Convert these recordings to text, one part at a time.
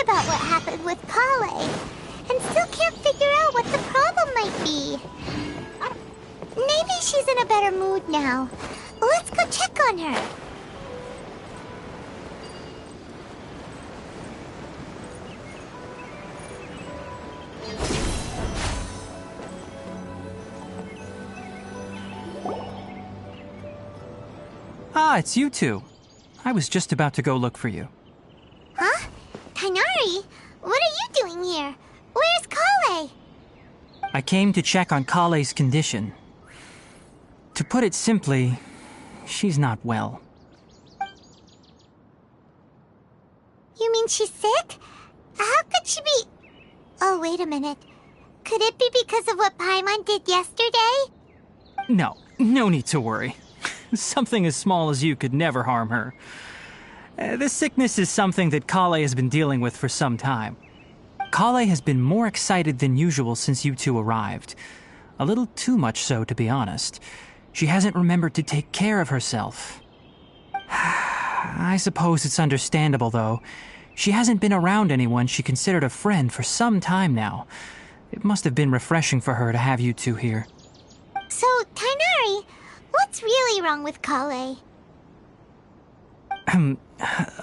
About what happened with Kale, and still can't figure out what the problem might be. Maybe she's in a better mood now. Let's go check on her. Ah, it's you two. I was just about to go look for you. Huh? Tighnari? What are you doing here? Where's Kale? I came to check on Kale's condition. To put it simply, she's not well. You mean she's sick? How could she be... Oh, wait a minute. Could it be because of what Paimon did yesterday? No need to worry. Something as small as you could never harm her. This sickness is something that Kale has been dealing with for some time. Kale has been more excited than usual since you two arrived. A little too much so, to be honest. She hasn't remembered to take care of herself. I suppose it's understandable, though. She hasn't been around anyone she considered a friend for some time now. It must have been refreshing for her to have you two here. So, Tighnari, what's really wrong with Kale?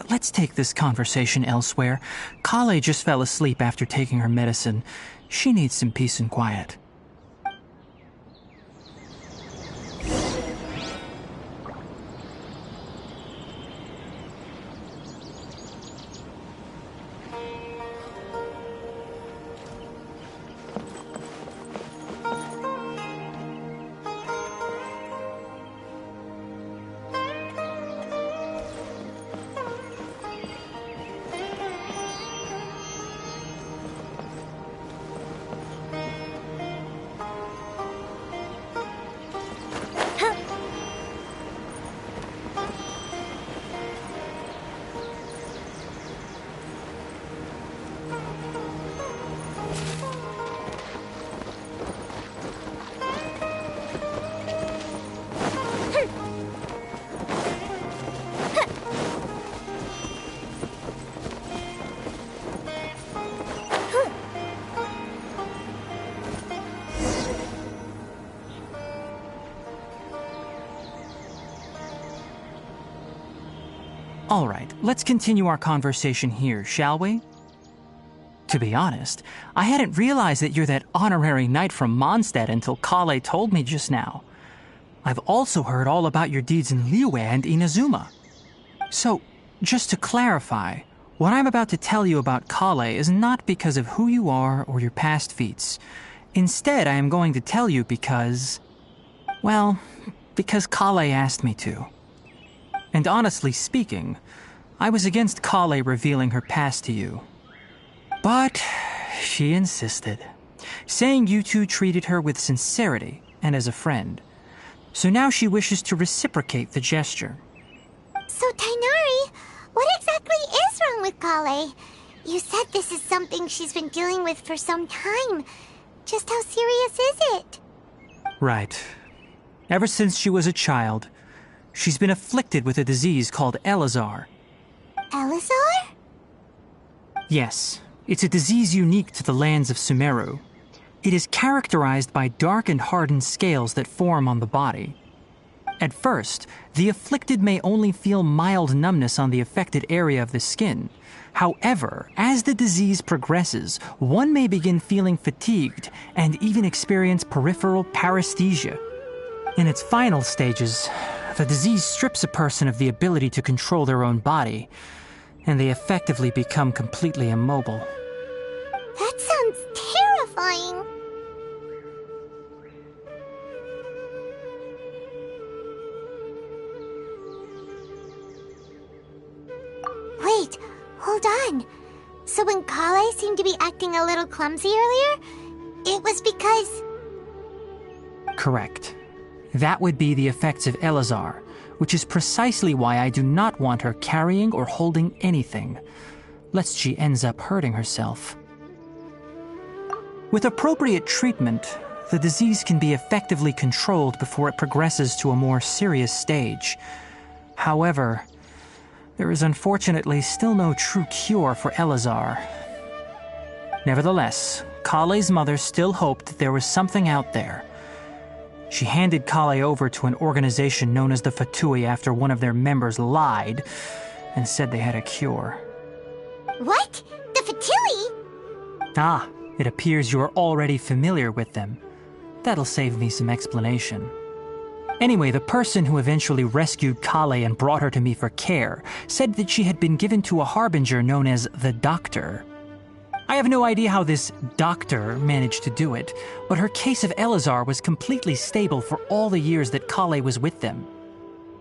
Let's take this conversation elsewhere. Kale just fell asleep after taking her medicine. She needs some peace and quiet. All right, let's continue our conversation here, shall we? To be honest, I hadn't realized that you're that honorary knight from Mondstadt until Kale told me just now. I've also heard all about your deeds in Liyue and Inazuma. So, just to clarify, what I'm about to tell you about Kale is not because of who you are or your past feats. Instead, I am going to tell you because... well, because Kale asked me to. And honestly speaking, I was against Kale revealing her past to you. But she insisted, saying you two treated her with sincerity and as a friend. So now she wishes to reciprocate the gesture. So, Tighnari, what exactly is wrong with Kale? You said this is something she's been dealing with for some time. Just how serious is it? Right. Ever since she was a child, she's been afflicted with a disease called Elazar. Elazar? Yes, it's a disease unique to the lands of Sumero. It is characterized by dark and hardened scales that form on the body. At first, the afflicted may only feel mild numbness on the affected area of the skin. However, as the disease progresses, one may begin feeling fatigued and even experience peripheral paresthesia. In its final stages, the disease strips a person of the ability to control their own body, and they effectively become completely immobile. That sounds terrifying. Hold on. So when Kale seemed to be acting a little clumsy earlier, it was because... Correct. That would be the effects of Elazar, which is precisely why I do not want her carrying or holding anything, lest she ends up hurting herself. With appropriate treatment, the disease can be effectively controlled before it progresses to a more serious stage. However, there is unfortunately still no true cure for Elazar. Nevertheless, Kale's mother still hoped that there was something out there. She handed Kale over to an organization known as the Fatui after one of their members lied and said they had a cure. What? The Fatui? Ah, it appears you are already familiar with them. That'll save me some explanation. Anyway, the person who eventually rescued Kale and brought her to me for care said that she had been given to a harbinger known as the Doctor. I have no idea how this doctor managed to do it, but her case of Elazar was completely stable for all the years that Kale was with them.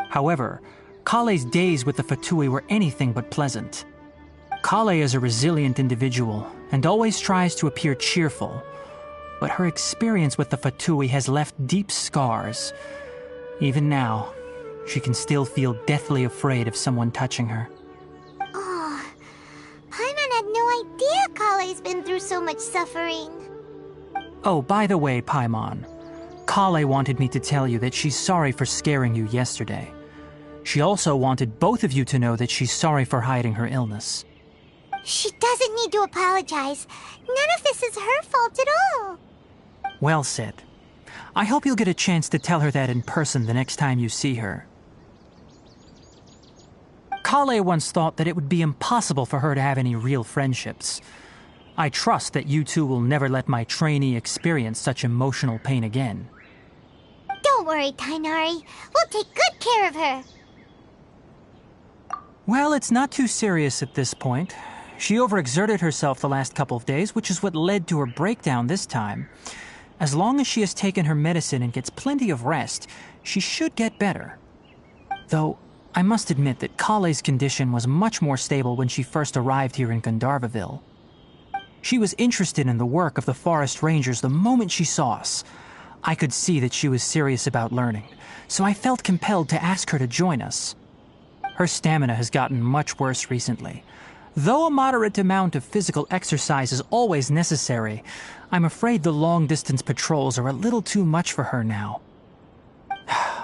However, Kale's days with the Fatui were anything but pleasant. Kale is a resilient individual and always tries to appear cheerful, but her experience with the Fatui has left deep scars. Even now, she can still feel deathly afraid of someone touching her. Oh, Paimon had no idea Kale's been through so much suffering. Oh, by the way, Paimon, Kale wanted me to tell you that she's sorry for scaring you yesterday. She also wanted both of you to know that she's sorry for hiding her illness. She doesn't need to apologize. None of this is her fault at all. Well said. I hope you'll get a chance to tell her that in person the next time you see her. Kale once thought that it would be impossible for her to have any real friendships. I trust that you two will never let my trainee experience such emotional pain again. Don't worry, Tainari. We'll take good care of her. Well, it's not too serious at this point. She overexerted herself the last couple of days, which is what led to her breakdown this time. As long as she has taken her medicine and gets plenty of rest, she should get better. Though, I must admit that Kale's condition was much more stable when she first arrived here in Gandharvaville. She was interested in the work of the forest rangers the moment she saw us. I could see that she was serious about learning, so I felt compelled to ask her to join us. Her stamina has gotten much worse recently. Though a moderate amount of physical exercise is always necessary, I'm afraid the long-distance patrols are a little too much for her now.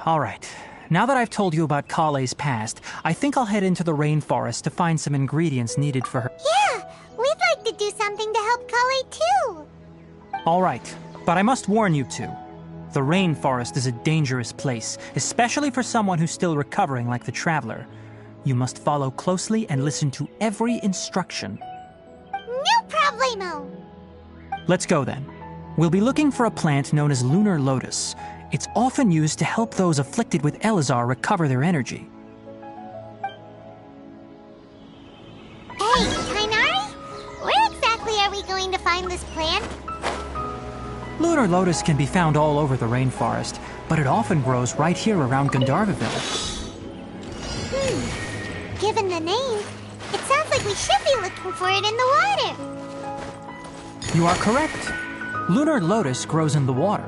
All right, now that I've told you about Kale's past, I think I'll head into the rainforest to find some ingredients needed for her. Yeah, we'd like to do something to help Kale too. All right, but I must warn you two. The rainforest is a dangerous place, especially for someone who's still recovering like the Traveler. You must follow closely and listen to every instruction. No problemo. Let's go then. We'll be looking for a plant known as lunar lotus. It's often used to help those afflicted with Elazar recover their energy. Hey, Tainari? Where exactly are we going to find this plant? Lunar lotus can be found all over the rainforest, but it often grows right here around Gandharvaville. Given the name, it sounds like we should be looking for it in the water. You are correct. Lunar lotus grows in the water.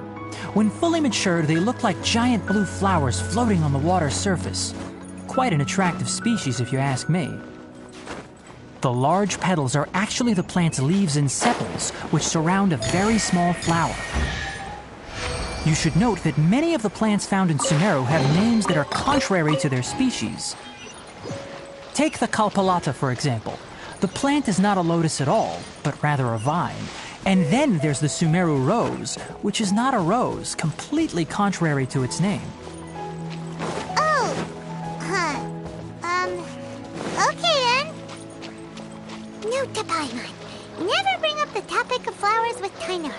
When fully matured, they look like giant blue flowers floating on the water's surface. Quite an attractive species, if you ask me. The large petals are actually the plant's leaves and sepals, which surround a very small flower. You should note that many of the plants found in Sumero have names that are contrary to their species. Take the Kalpalata, for example. The plant is not a lotus at all, but rather a vine. And then there's the Sumeru rose, which is not a rose, completely contrary to its name. Oh, okay then. Note to Paimon, never bring up the topic of flowers with Tainari.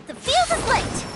The fuse is lit!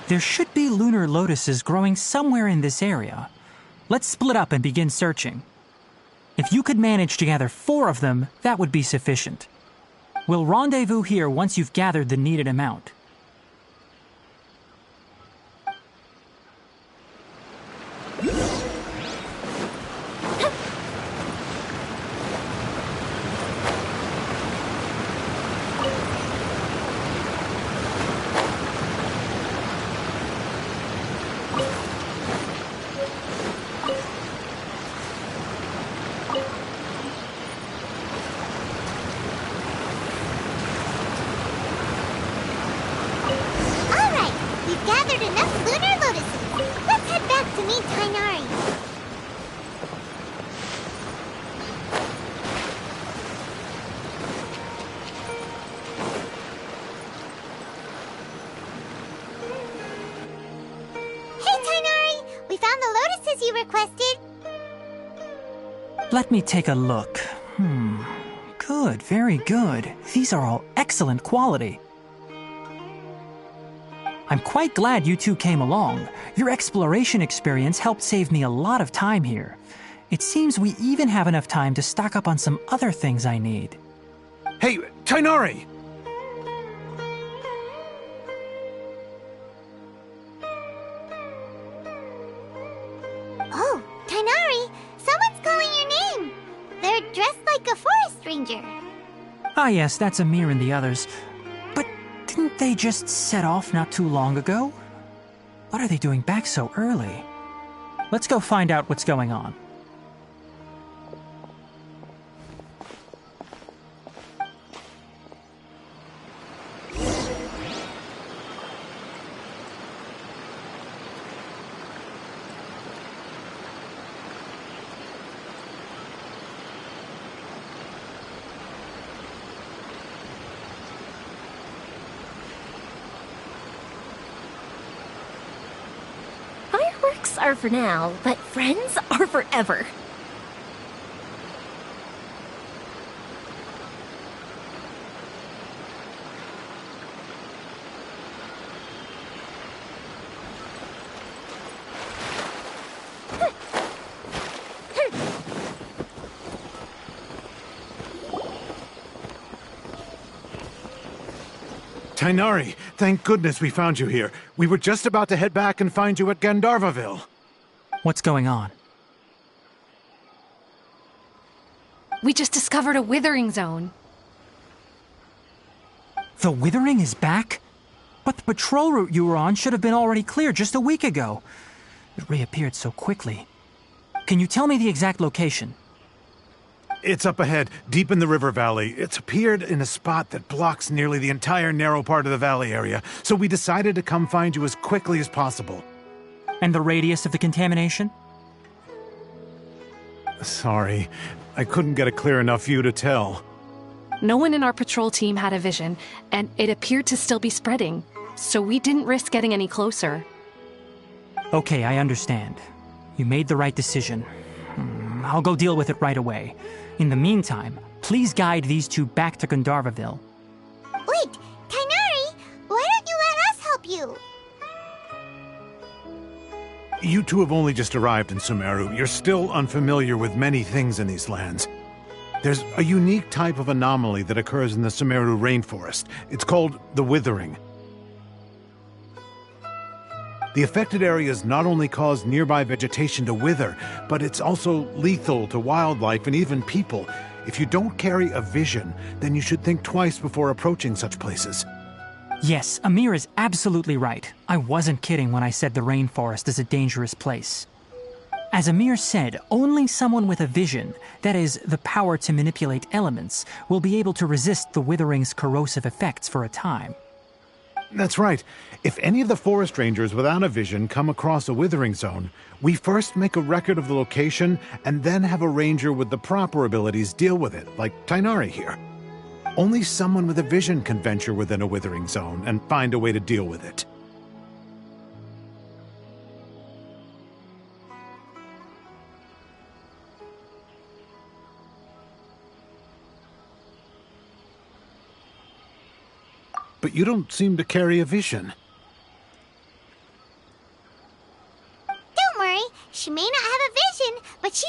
There should be lunar lotuses growing somewhere in this area. Let's split up and begin searching. If you could manage to gather 4 of them, that would be sufficient. We'll rendezvous here once you've gathered the needed amount. Let me take a look. Good, very good. These are all excellent quality. I'm quite glad you two came along. Your exploration experience helped save me a lot of time here. It seems we even have enough time to stock up on some other things I need. Hey, Tainari! Oh, Tainari! Someone's calling your name! They're dressed like a forest ranger. Ah yes, that's Amir and the others. But didn't they just set off not too long ago? What are they doing back so early? Let's go find out what's going on. Fireworks are for now, but friends are forever. Tainari, thank goodness we found you here. We were just about to head back and find you at Gandharvaville. What's going on? We just discovered a withering zone. The withering is back? But the patrol route you were on should have been already clear just a week ago. It reappeared so quickly. Can you tell me the exact location? It's up ahead, deep in the river valley. It's appeared in a spot that blocks nearly the entire narrow part of the valley area, so we decided to come find you as quickly as possible. And the radius of the contamination? Sorry, I couldn't get a clear enough view to tell. No one in our patrol team had a vision, and it appeared to still be spreading, so we didn't risk getting any closer. Okay, I understand. You made the right decision. I'll go deal with it right away. In the meantime, please guide these two back to Gandharvaville. Wait, Tainari! Why don't you let us help you? You two have only just arrived in Summeru. You're still unfamiliar with many things in these lands. There's a unique type of anomaly that occurs in the Summeru rainforest. It's called the withering. The affected areas not only cause nearby vegetation to wither, but it's also lethal to wildlife and even people. If you don't carry a vision, then you should think twice before approaching such places. Yes, Amir is absolutely right. I wasn't kidding when I said the rainforest is a dangerous place. As Amir said, only someone with a vision, that is, the power to manipulate elements, will be able to resist the withering's corrosive effects for a time. That's right. If any of the forest rangers without a vision come across a withering zone, we first make a record of the location and then have a ranger with the proper abilities deal with it, like Tainari here. Only someone with a vision can venture within a withering zone and find a way to deal with it. But you don't seem to carry a vision.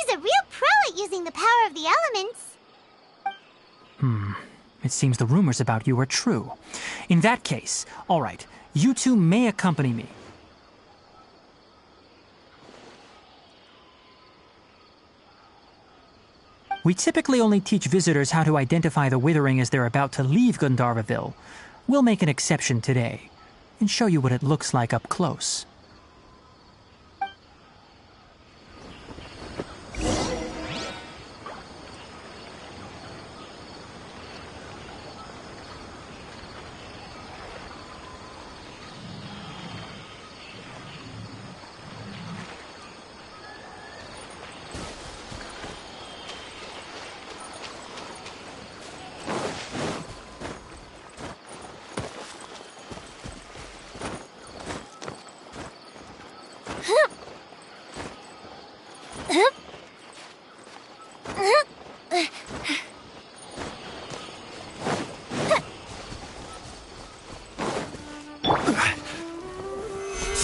She's a real pro at using the power of the elements. It seems the rumors about you are true. In that case, all right, you two may accompany me. We typically only teach visitors how to identify the withering as they're about to leave Gandharvaville. We'll make an exception today and show you what it looks like up close.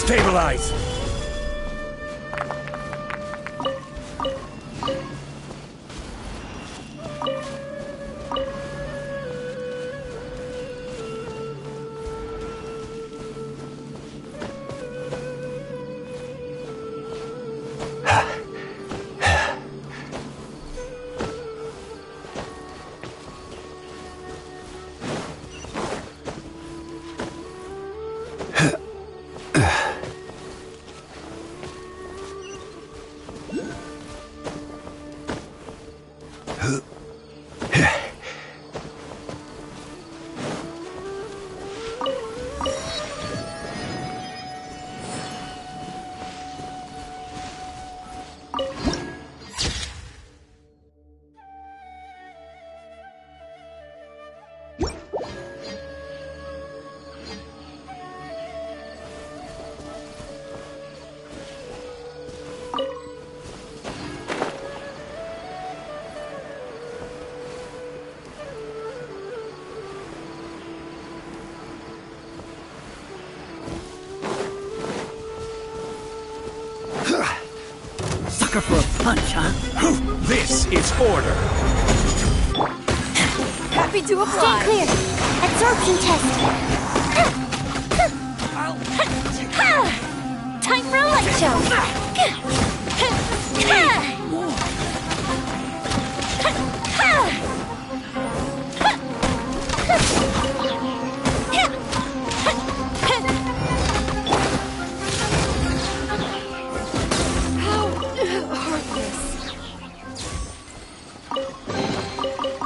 Stabilize! Sucker for a punch, huh? This is order! Happy to Stay apply. clear. Absorption test. Time for a light show.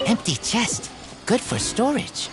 Empty chest. Good for storage.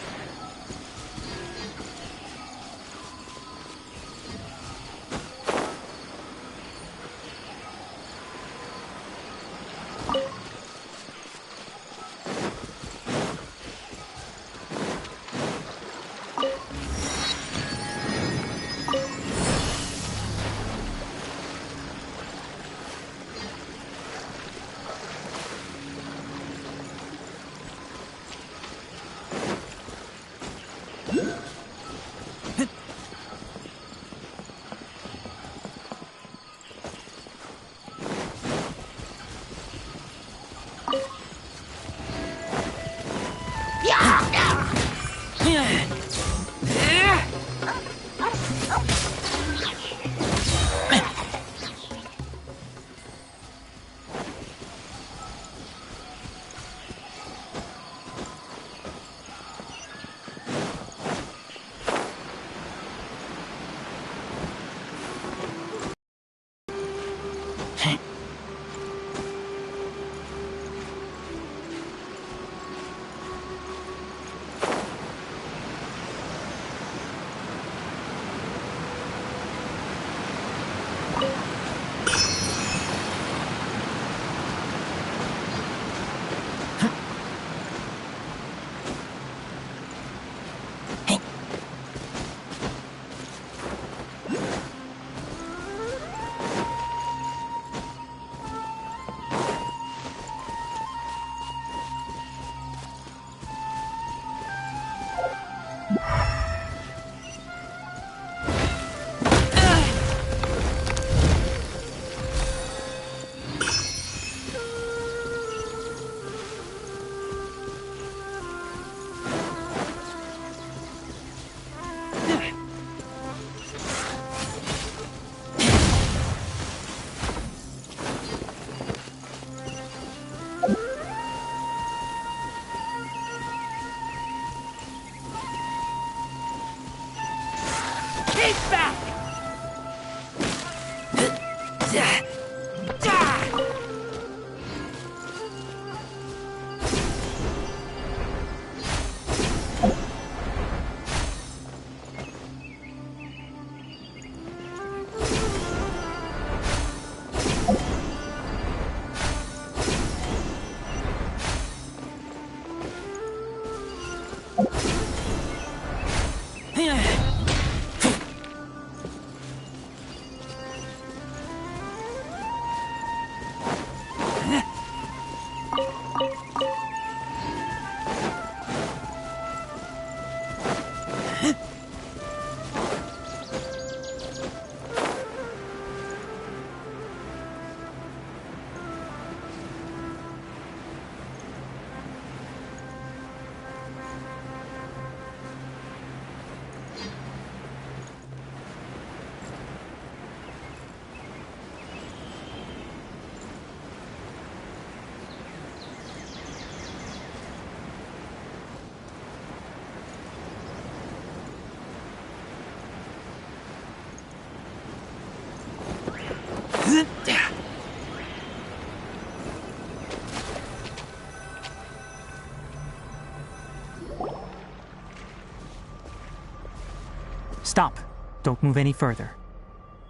Stop. Don't move any further.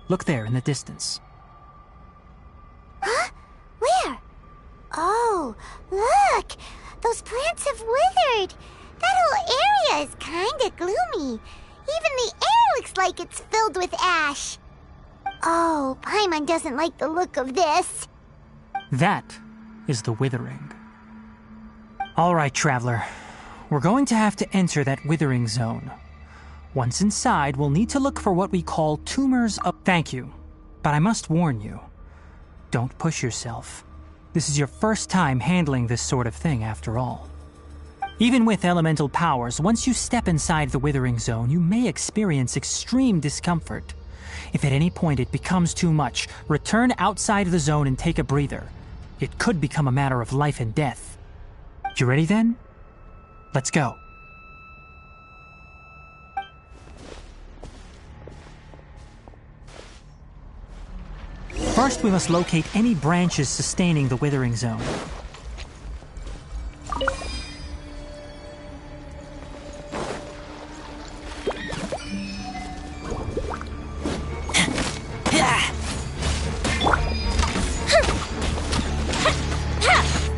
Look there in the distance. Huh? Where? Oh, look! Those plants have withered! That whole area is kinda gloomy. Even the air looks like it's filled with ash. Oh, Paimon doesn't like the look of this. That is the withering. All right, traveler. We're going to have to enter that withering zone. Once inside, we'll need to look for what we call tumors of... Thank you, but I must warn you. Don't push yourself. This is your first time handling this sort of thing, after all. Even with elemental powers, once you step inside the withering zone, you may experience extreme discomfort. If at any point it becomes too much, return outside the zone and take a breather. It could become a matter of life and death. You ready then? Let's go. First, we must locate any branches sustaining the withering zone.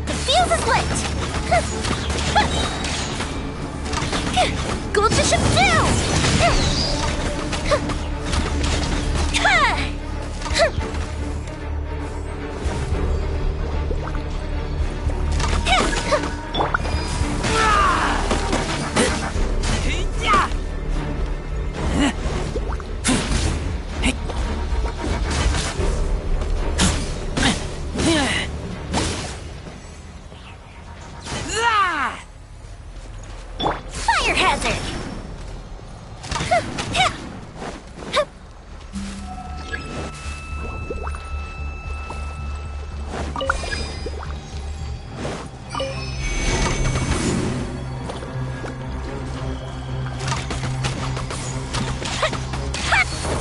The fuse is lit! Go to ship Fire hazard!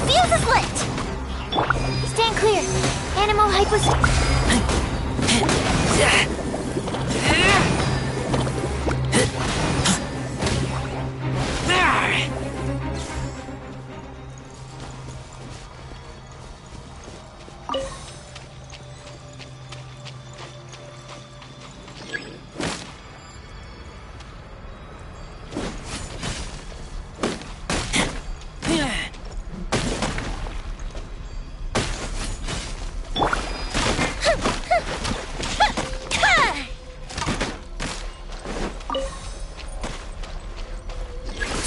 Fuse is lit! Stand clear. Animal hypos...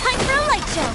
Time for a light show!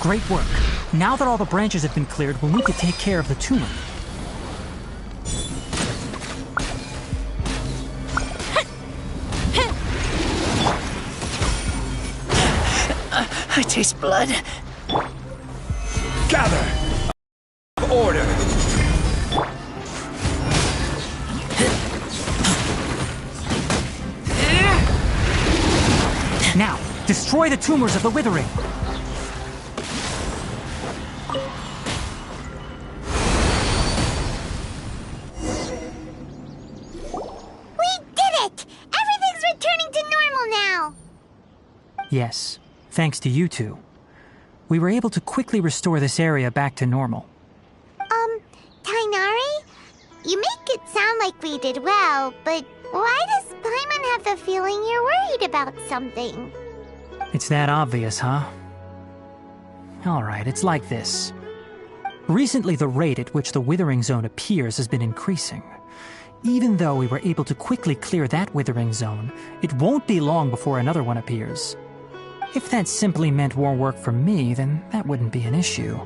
Great work. Now that all the branches have been cleared, we'll need to take care of the tumor. I taste blood. Gather! Order! Now, destroy the tumors of the withering. Yes, thanks to you two. We were able to quickly restore this area back to normal. Tainari? like we did well, but why does Paimon have the feeling you're worried about something? It's that obvious, huh? Alright, it's like this. Recently, the rate at which the Withering Zone appears has been increasing. Even though we were able to quickly clear that Withering Zone, it won't be long before another one appears. If that simply meant more work for me, then that wouldn't be an issue.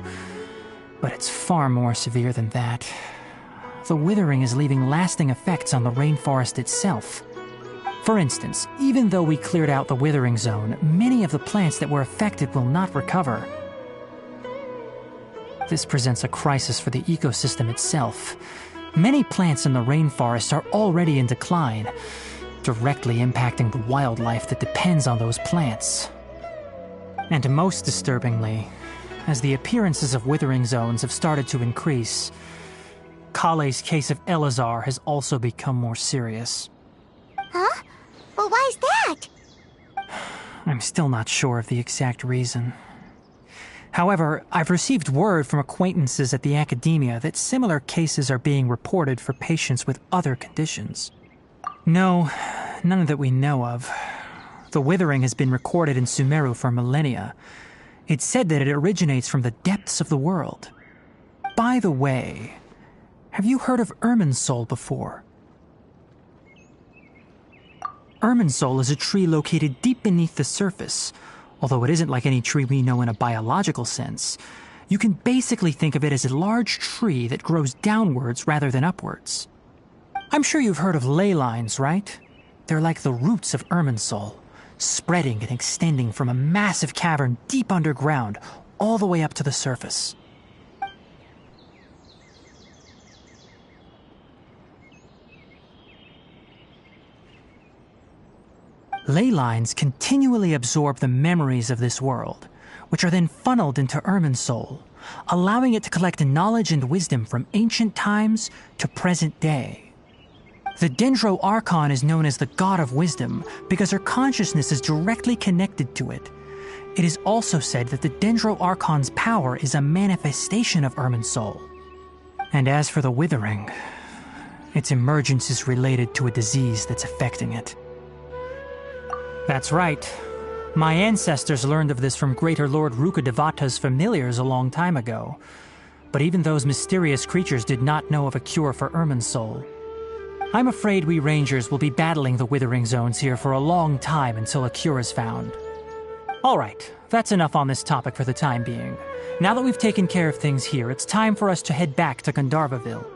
But it's far more severe than that. The Withering is leaving lasting effects on the rainforest itself. For instance, even though we cleared out the Withering Zone, many of the plants that were affected will not recover. This presents a crisis for the ecosystem itself. Many plants in the rainforest are already in decline, directly impacting the wildlife that depends on those plants. And most disturbingly, as the appearances of Withering Zones have started to increase, Kale's case of Elazar has also become more serious. Huh? Well, why's that? I'm still not sure of the exact reason. However, I've received word from acquaintances at the academia that similar cases are being reported for patients with other conditions. No, none that we know of. The Withering has been recorded in Sumero for millennia. It's said that it originates from the depths of the world. By the way, have you heard of Irminsul before? Irminsul is a tree located deep beneath the surface. Although it isn't like any tree we know in a biological sense, you can basically think of it as a large tree that grows downwards rather than upwards. I'm sure you've heard of ley lines, right? They're like the roots of Irminsul, spreading and extending from a massive cavern deep underground all the way up to the surface. Ley lines continually absorb the memories of this world, which are then funneled into Irminsul, allowing it to collect knowledge and wisdom from ancient times to present day. The Dendro Archon is known as the God of Wisdom because her consciousness is directly connected to it. It is also said that the Dendro Archon's power is a manifestation of Irminsul. And as for the Withering, its emergence is related to a disease that's affecting it. That's right. My ancestors learned of this from Greater Lord Rukkhadevata's familiars a long time ago. But even those mysterious creatures did not know of a cure for Irminsul. I'm afraid we Rangers will be battling the Withering Zones here for a long time until a cure is found. Alright, that's enough on this topic for the time being. Now that we've taken care of things here, it's time for us to head back to Gandharvaville.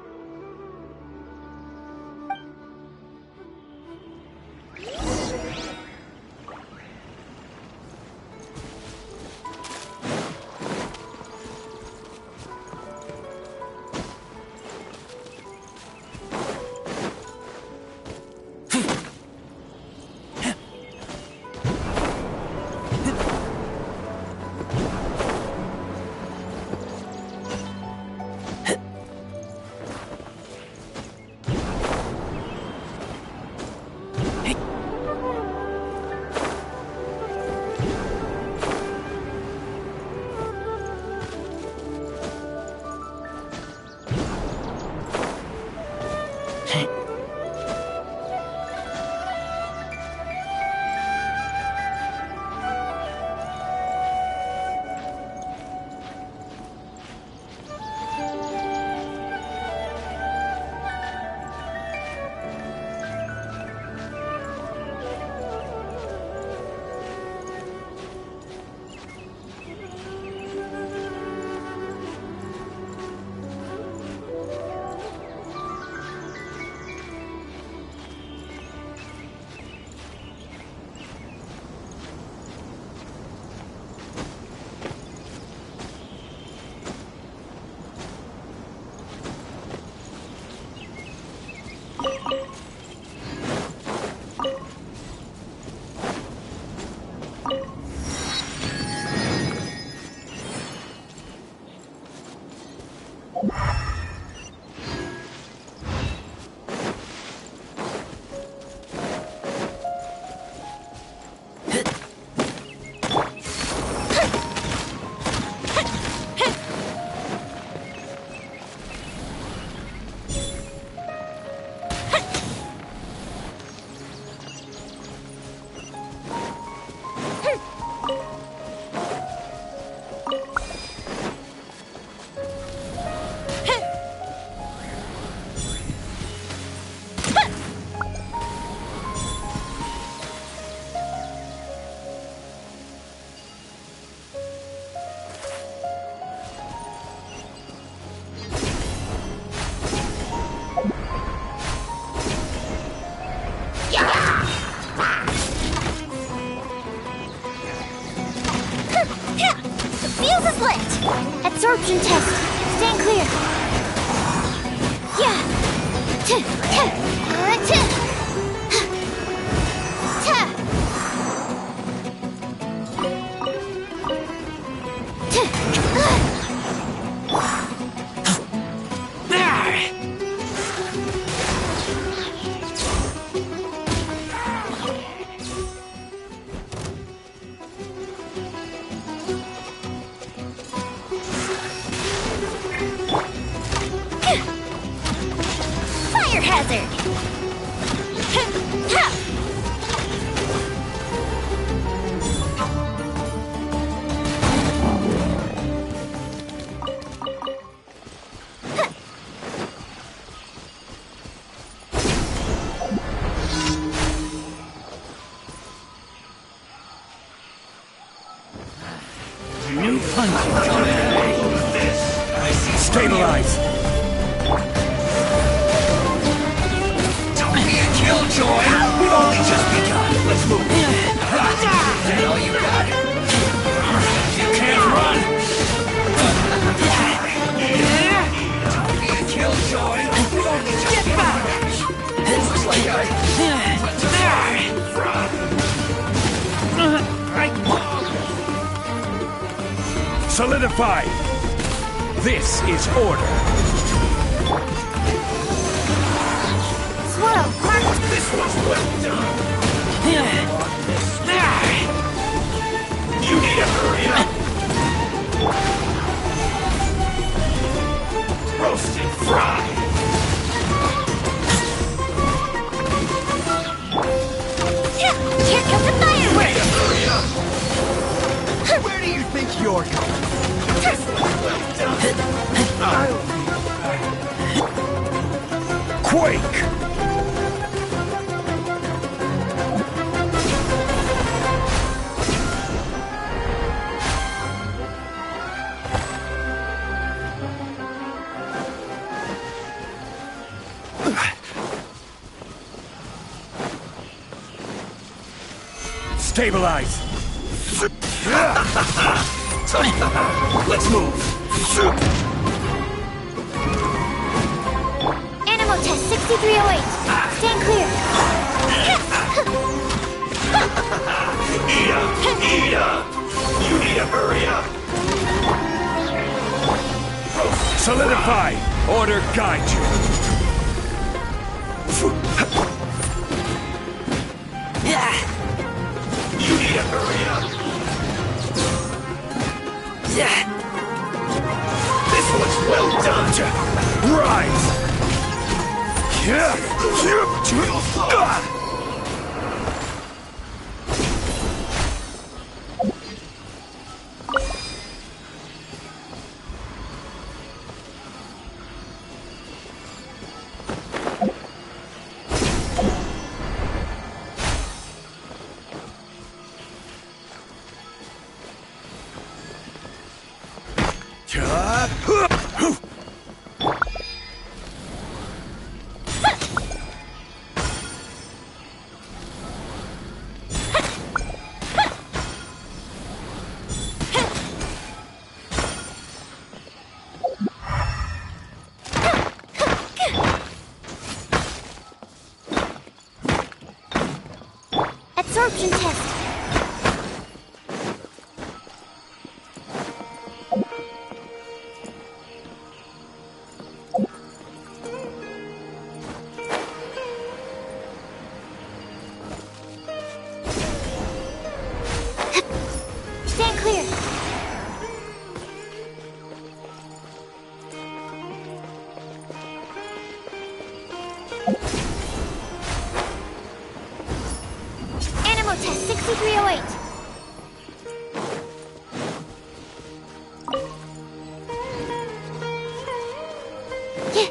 Solidify! This is order. Swirl, mark. This was well done. You need to hurry up. Roast and fry. Here comes the fire! Way to hurry up. Where do you think you're going? This was well done. Quake! Stabilize! Let's move! Animal test 6308. Stand clear. Ida! You need to hurry up! Solidify! Order guide you! You need to hurry up! This was well done! Rise! Absorption test. Stand clear. Animal test 6308. Yeah.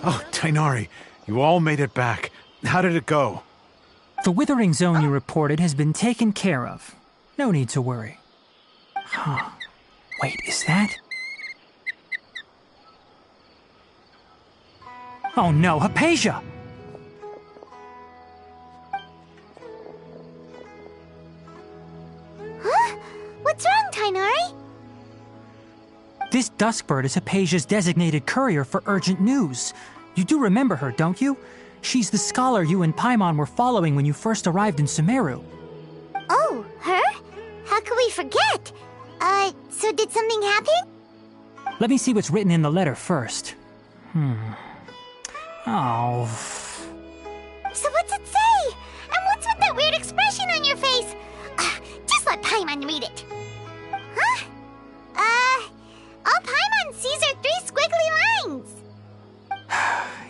Oh, Tainari, you all made it back. How did it go? The withering zone you reported has been taken care of. No need to worry. Huh. Wait, is that? Oh no, Hypatia! Huh? What's wrong, Tainari? This Duskbird is Hypatia's designated courier for urgent news. You do remember her, don't you? She's the scholar you and Paimon were following when you first arrived in Sumeru. Oh, her? How could we forget? So did something happen? Let me see what's written in the letter first. Oh. So what's it say? And what's with that weird expression on your face? Just let Paimon read it. Huh? All Paimon sees are 3 squiggly lines.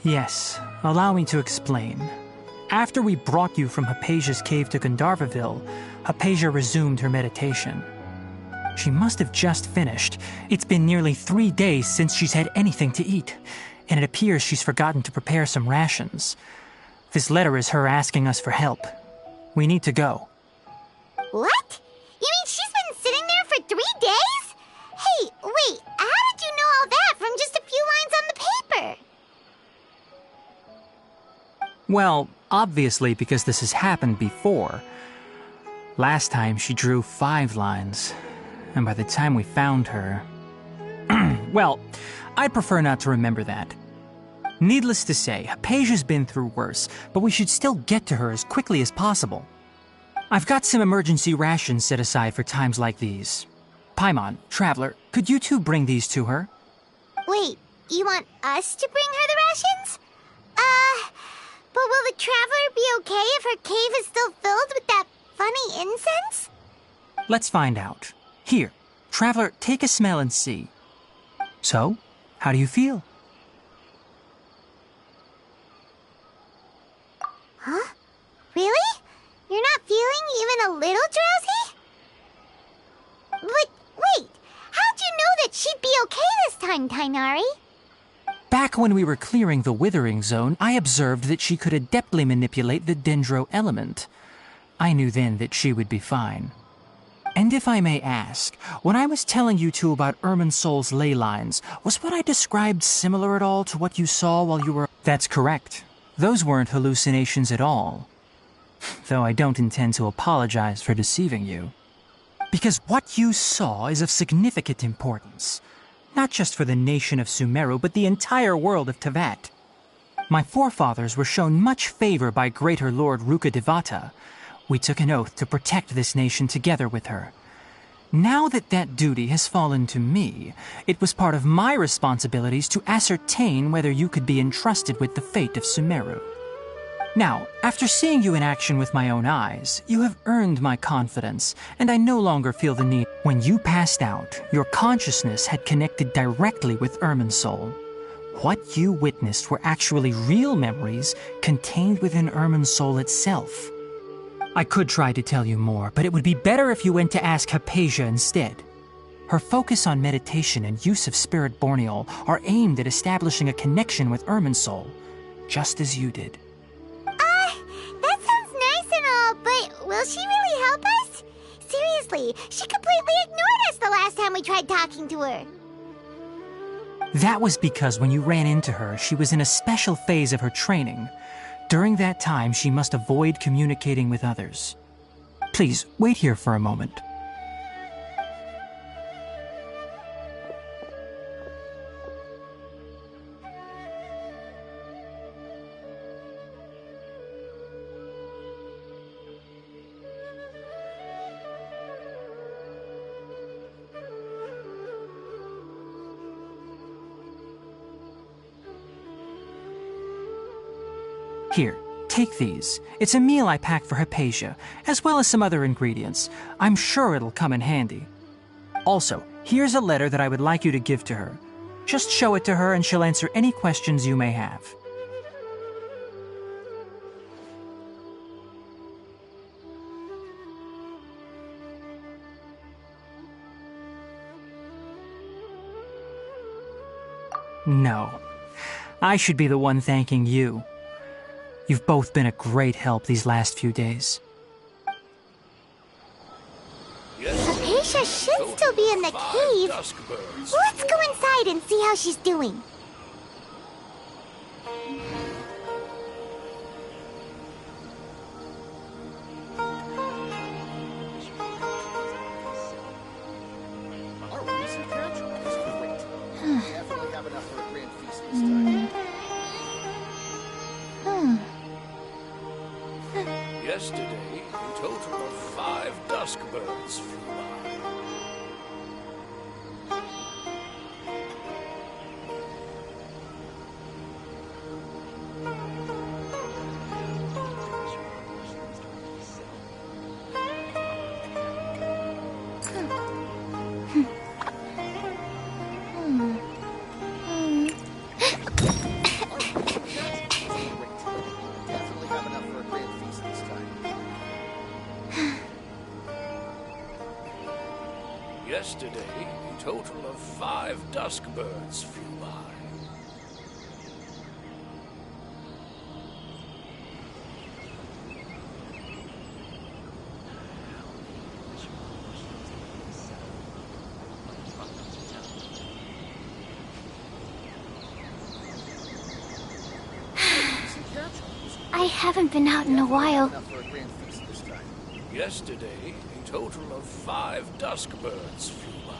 Yes, allow me to explain. After we brought you from Hypatia's cave to Gandharvaville, Hypatia resumed her meditation. She must have just finished. It's been nearly 3 days since she's had anything to eat, and it appears she's forgotten to prepare some rations. This letter is her asking us for help. We need to go. What? You mean she's been sitting there for 3 days? Hey, wait, how did you know all that from just a few lines on the paper? Well, obviously because this has happened before. Last time she drew 5 lines, and by the time we found her... Well, I'd prefer not to remember that. Needless to say, Hypatia's been through worse, but we should still get to her as quickly as possible. I've got some emergency rations set aside for times like these. Paimon, Traveler, could you two bring these to her? Wait, you want us to bring her the rations? But will the Traveler be okay if her cave is still filled with that funny incense? Let's find out. Here, Traveler, take a smell and see. So, how do you feel? Huh? Really? You're not feeling even a little drowsy? But wait, how'd you know that she'd be okay this time, Tainari? Back when we were clearing the Withering Zone, I observed that she could adeptly manipulate the Dendro element. I knew then that she would be fine. And if I may ask, when I was telling you two about Irminsul's ley lines, was what I described similar at all to what you saw while you were... That's correct. Those weren't hallucinations at all. Though I don't intend to apologize for deceiving you. Because what you saw is of significant importance. Not just for the nation of Sumeru, but the entire world of Tevat. My forefathers were shown much favor by Greater Lord Rukkhadevata. We took an oath to protect this nation together with her. Now that that duty has fallen to me, it was part of my responsibilities to ascertain whether you could be entrusted with the fate of Sumeru. Now, after seeing you in action with my own eyes, you have earned my confidence, and I no longer feel the need. When you passed out, your consciousness had connected directly with Irminsul. What you witnessed were actually real memories contained within Irminsul itself. I could try to tell you more, but it would be better if you went to ask Hypatia instead. Her focus on meditation and use of Spirit Borneol are aimed at establishing a connection with Irminsul, just as you did. That sounds nice and all, but will she really help us? Seriously, she completely ignored us the last time we tried talking to her. That was because when you ran into her, she was in a special phase of her training. During that time, she must avoid communicating with others. Please, wait here for a moment. Here, take these. It's a meal I packed for Hypatia, as well as some other ingredients. I'm sure it'll come in handy. Also, here's a letter that I would like you to give to her. Just show it to her and she'll answer any questions you may have. No. I should be the one thanking you. You've both been a great help these last few days. Hypatia should still be in the cave. Let's go inside and see how she's doing. Our recent catch is great. Yesterday, a total of 5 dusk birds flew by. Yesterday, a total of 5 dusk birds flew by. I haven't been out in a while. Yesterday, a total of 5 dusk birds flew by.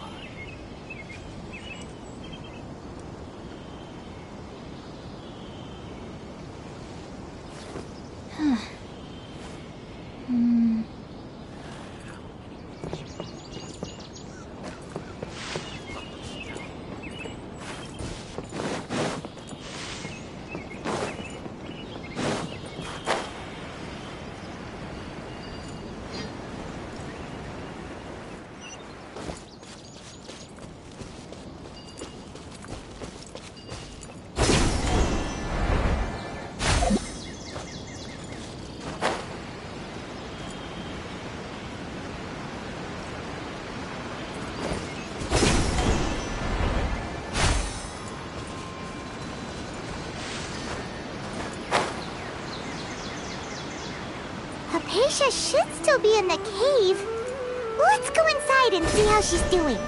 Hypatia should still be in the cave. Let's go inside and see how she's doing.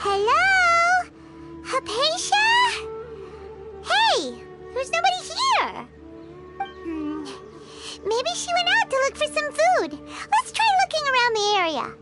Hello? Hypatia? Hey, there's nobody here. Maybe she went out to look for some food. Let's try looking around the area.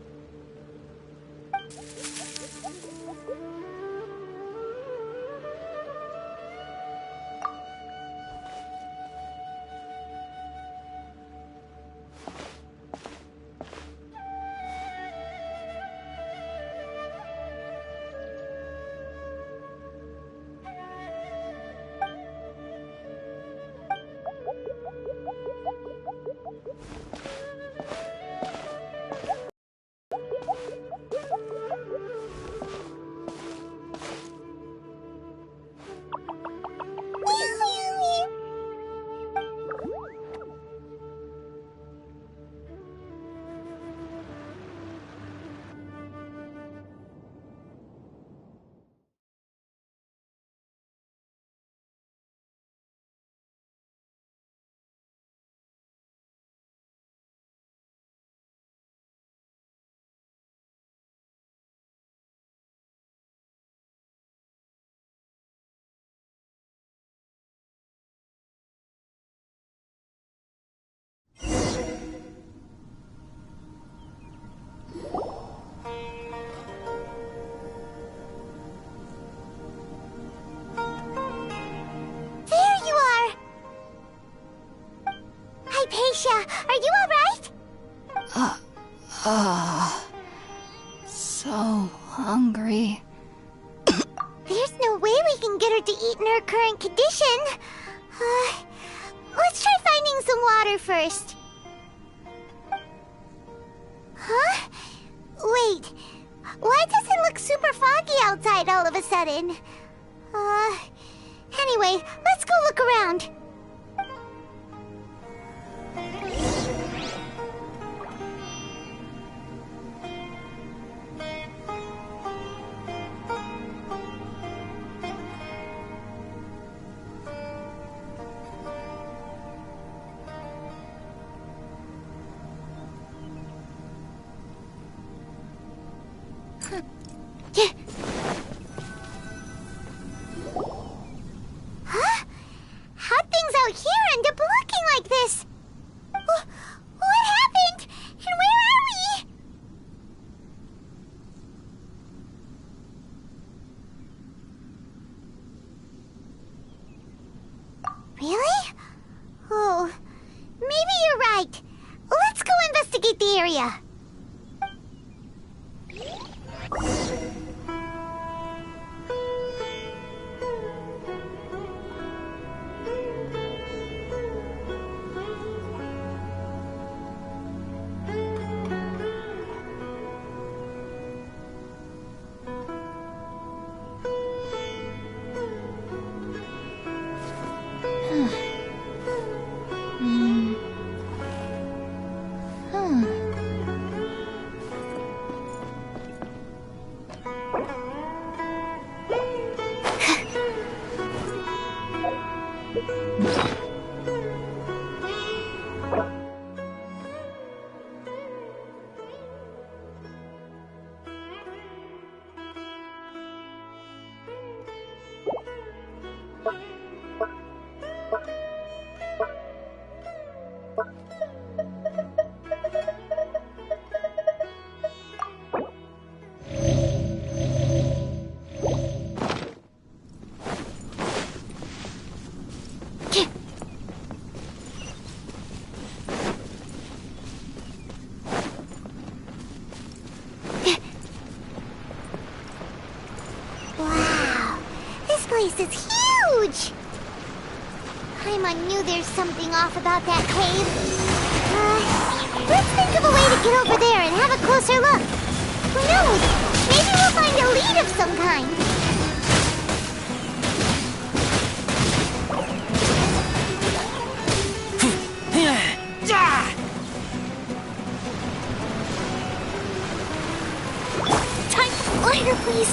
Hypatia, are you alright? So hungry. There's no way we can get her to eat in her current condition. Let's try finding some water first. Huh? Wait, why does it look super foggy outside all of a sudden? Anyway, let's go look around. place is huge! Paimon knew there's something off about that cave. Let's think of a way to get over there and have a closer look. Who knows? Maybe we'll find a lead of some kind. Time for lighter, please.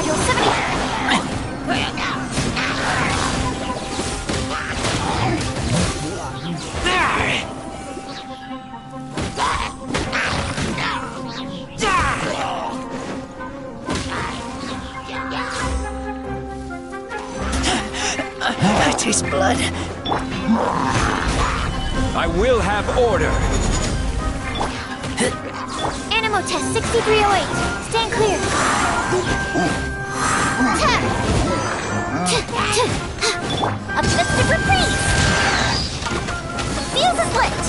Module 70. I taste blood. I will have order. Animo test 6308. Stand clear. Objective reprieve. Fuse is lit.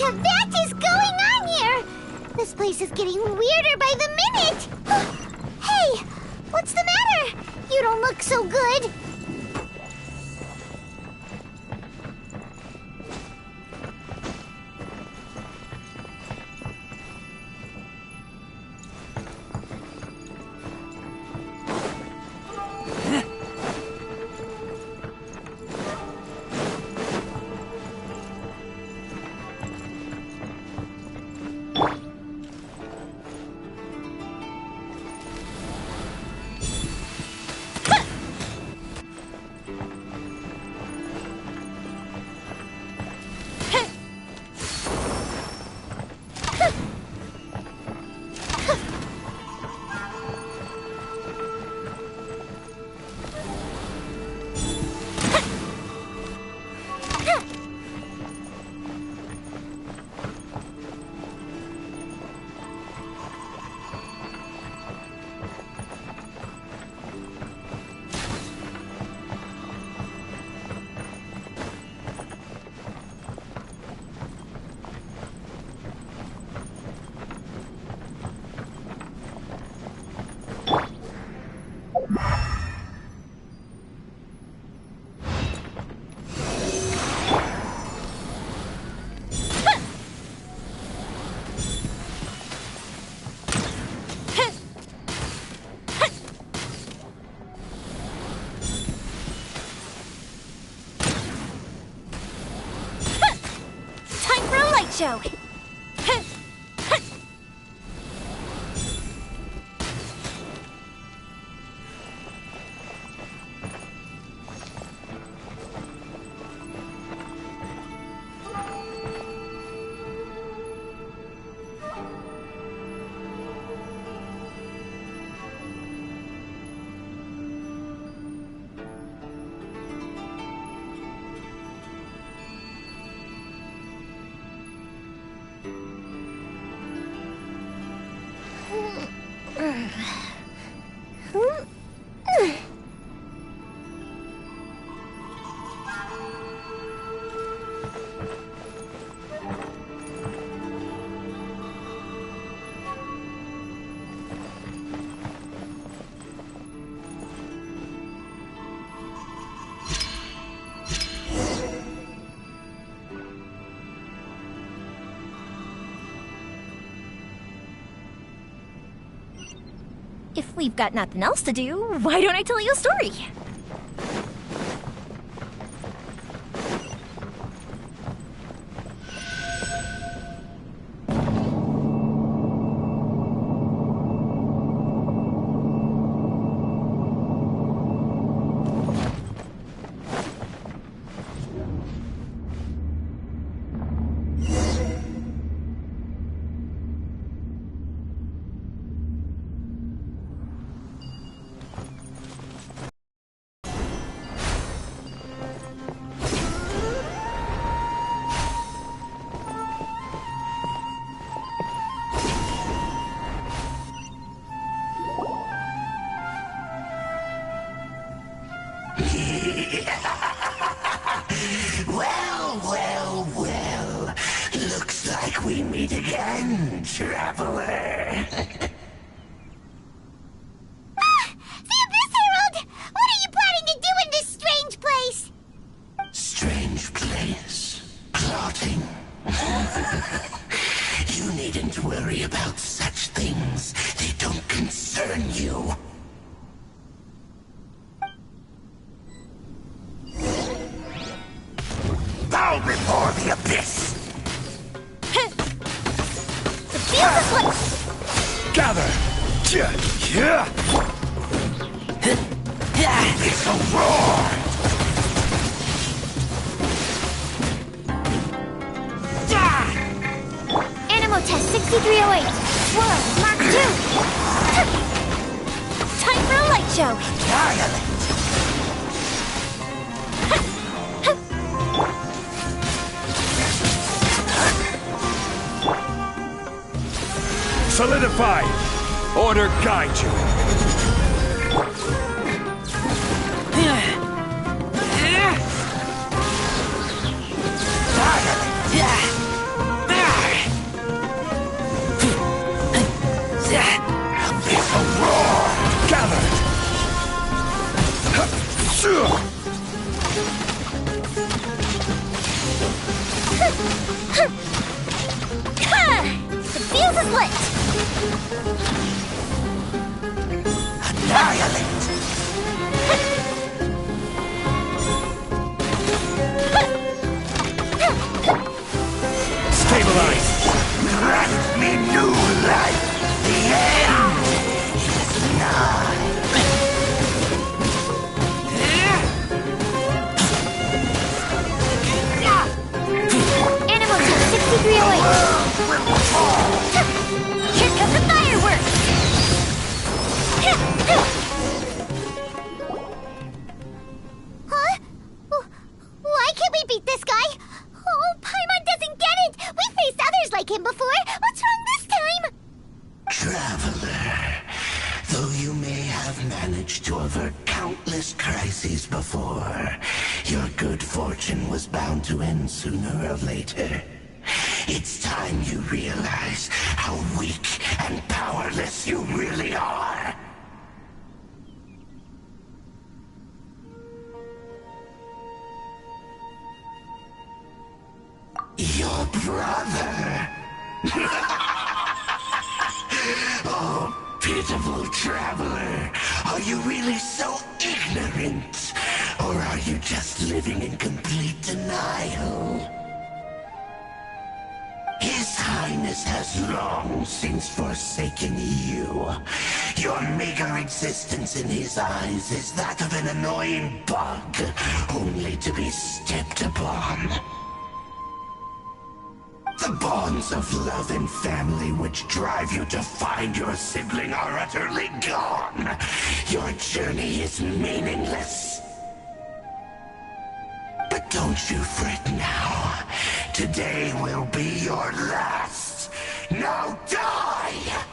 What is going on here? This place is getting weirder by the minute. Hey, what's the matter? You don't look so good. Show. If we've got nothing else to do, why don't I tell you a story? Well. Looks like we meet again, traveler. The Abyss Herald! What are you planning to do in this strange place? Strange place. Plotting. You needn't worry about such things. They don't concern you. Bow before the Abyss! The field is what... Gather! It's a roar! Animal test 6308. Swirl, Mark 2. Time for a light show. Violent! Solidify! Order guide you. Gather! The fuse is lit. Annihilate! Stabilize! Grant me new life! The end is nigh! Animal test 6308. Here comes the fireworks. Huh? Why can't we beat this guy? Oh, Paimon doesn't get it! We faced others like him before! What's wrong this time? Traveler, though you may have managed to avert countless crises before, your good fortune was bound to end sooner or later. It's time you realize how weak and powerless you really are. Your brother. Oh, pitiful traveler. Are you really so ignorant? Or are you just living in complete denial? His Highness has long since forsaken you. Your meager existence in his eyes is that of an annoying bug, only to be stepped upon. The bonds of love and family which drive you to find your sibling are utterly gone. Your journey is meaningless. But don't you fret now. Today will be your last. Now die!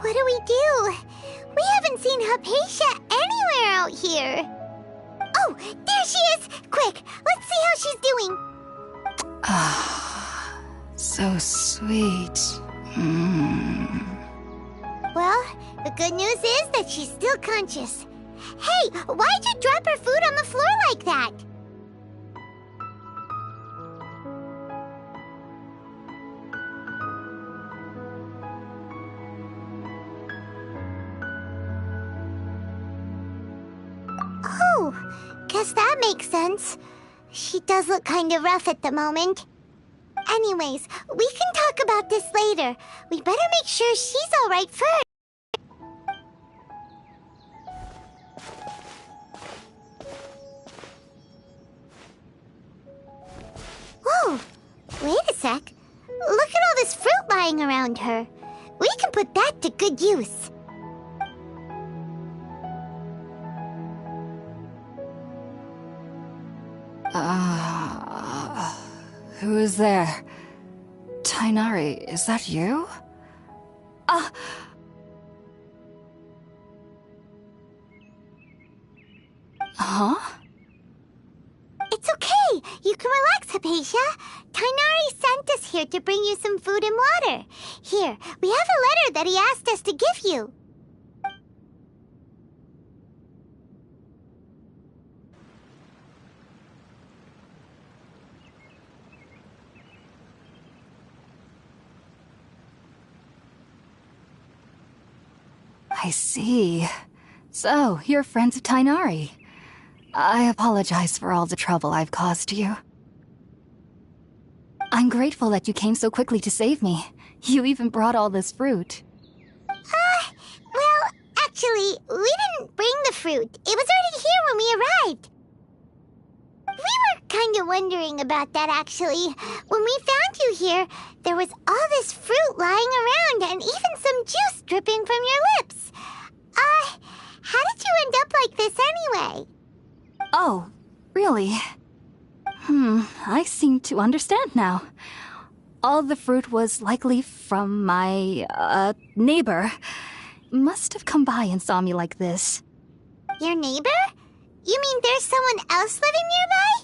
What do we do? We haven't seen Hypatia anywhere out here. Oh, there she is! Quick, let's see how she's doing. Ah, so sweet. Well, the good news is that she's still conscious. Hey, why'd you drop her food on the floor like that? Oh, guess that makes sense. She does look kind of rough at the moment. Anyways, we can talk about this later. We better make sure she's all right first. Whoa, wait a sec. Look at all this fruit lying around her. We can put that to good use. Who is there? Tainari, is that you? Huh? It's okay. You can relax, Hypatia. Tainari sent us here to bring you some food and water. Here, we have a letter that he asked us to give you. I see. So, you're friends of Tainari. I apologize for all the trouble I've caused you. I'm grateful that you came so quickly to save me. You even brought all this fruit. Well, actually, we didn't bring the fruit. It was already here when we arrived. We were kind of wondering about that, actually. When we found you here, there was all this fruit lying around and even some juice dripping from your lips. How did you end up like this anyway? Oh, really? I seem to understand now. All the fruit was likely from my, neighbor. Must have come by and saw me like this. Your neighbor? You mean there's someone else living nearby?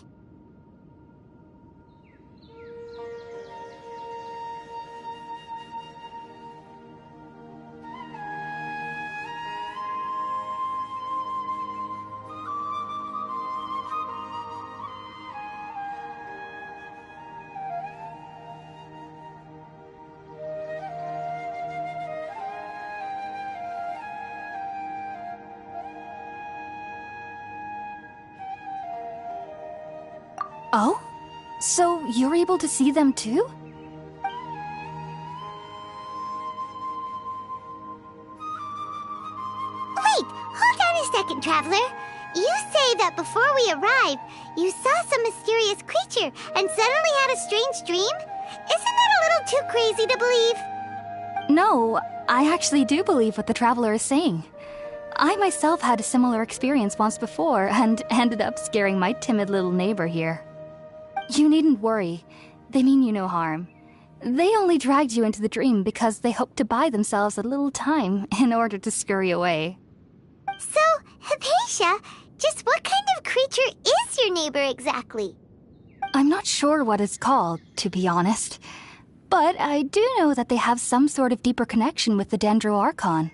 Oh? So you're able to see them too? Wait, hold on a second, Traveler. You say that before we arrived, you saw some mysterious creature and suddenly had a strange dream? Isn't that a little too crazy to believe? No, I actually do believe what the Traveler is saying. I myself had a similar experience once before and ended up scaring my timid little neighbor here. You needn't worry. They mean you no harm. They only dragged you into the dream because they hoped to buy themselves a little time in order to scurry away. So, Hypatia, just what kind of creature is your neighbor exactly? I'm not sure what it's called, to be honest. But I do know that they have some sort of deeper connection with the Dendro Archon.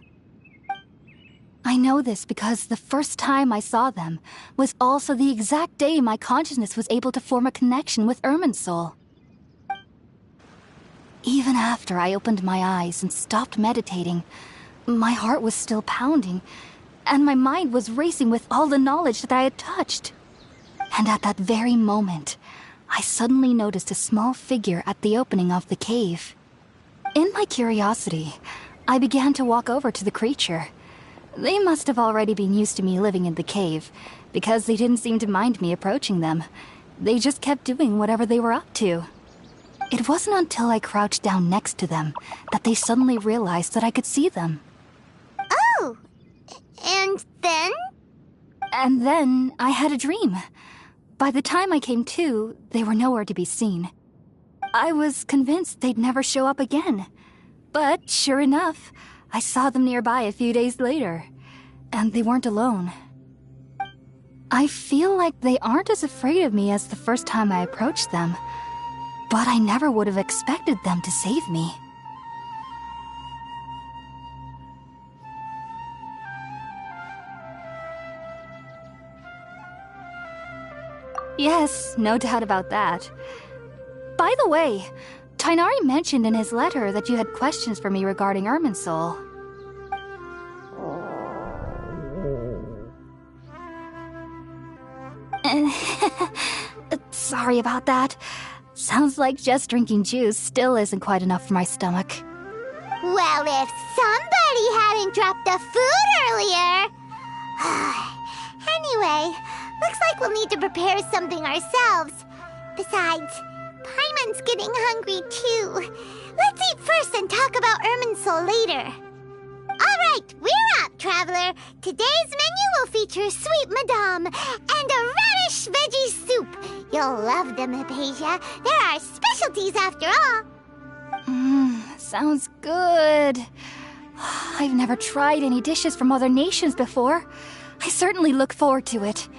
I know this because the first time I saw them was also the exact day my consciousness was able to form a connection with Irminsul. Even after I opened my eyes and stopped meditating, my heart was still pounding, and my mind was racing with all the knowledge that I had touched. And at that very moment, I suddenly noticed a small figure at the opening of the cave. In my curiosity, I began to walk over to the creature. They must have already been used to me living in the cave, because they didn't seem to mind me approaching them. They just kept doing whatever they were up to. It wasn't until I crouched down next to them that they suddenly realized that I could see them. Oh! And then? And then I had a dream. By the time I came to, they were nowhere to be seen. I was convinced they'd never show up again. But sure enough, I saw them nearby a few days later, and they weren't alone. I feel like they aren't as afraid of me as the first time I approached them, but I never would have expected them to save me. Yes, no doubt about that. By the way, Tainari mentioned in his letter that you had questions for me regarding Irminsul. Sorry about that. Sounds like just drinking juice still isn't quite enough for my stomach. Well, if somebody hadn't dropped the food earlier... Anyway, looks like we'll need to prepare something ourselves. Besides, Paimon's getting hungry too. Let's eat first and talk about Irminsul later. Alright, we're up, Traveler. Today's menu will feature sweet madame and a radish veggie soup. You'll love them, Hypatia. They're our specialties after all. Sounds good. I've never tried any dishes from other nations before. I certainly look forward to it.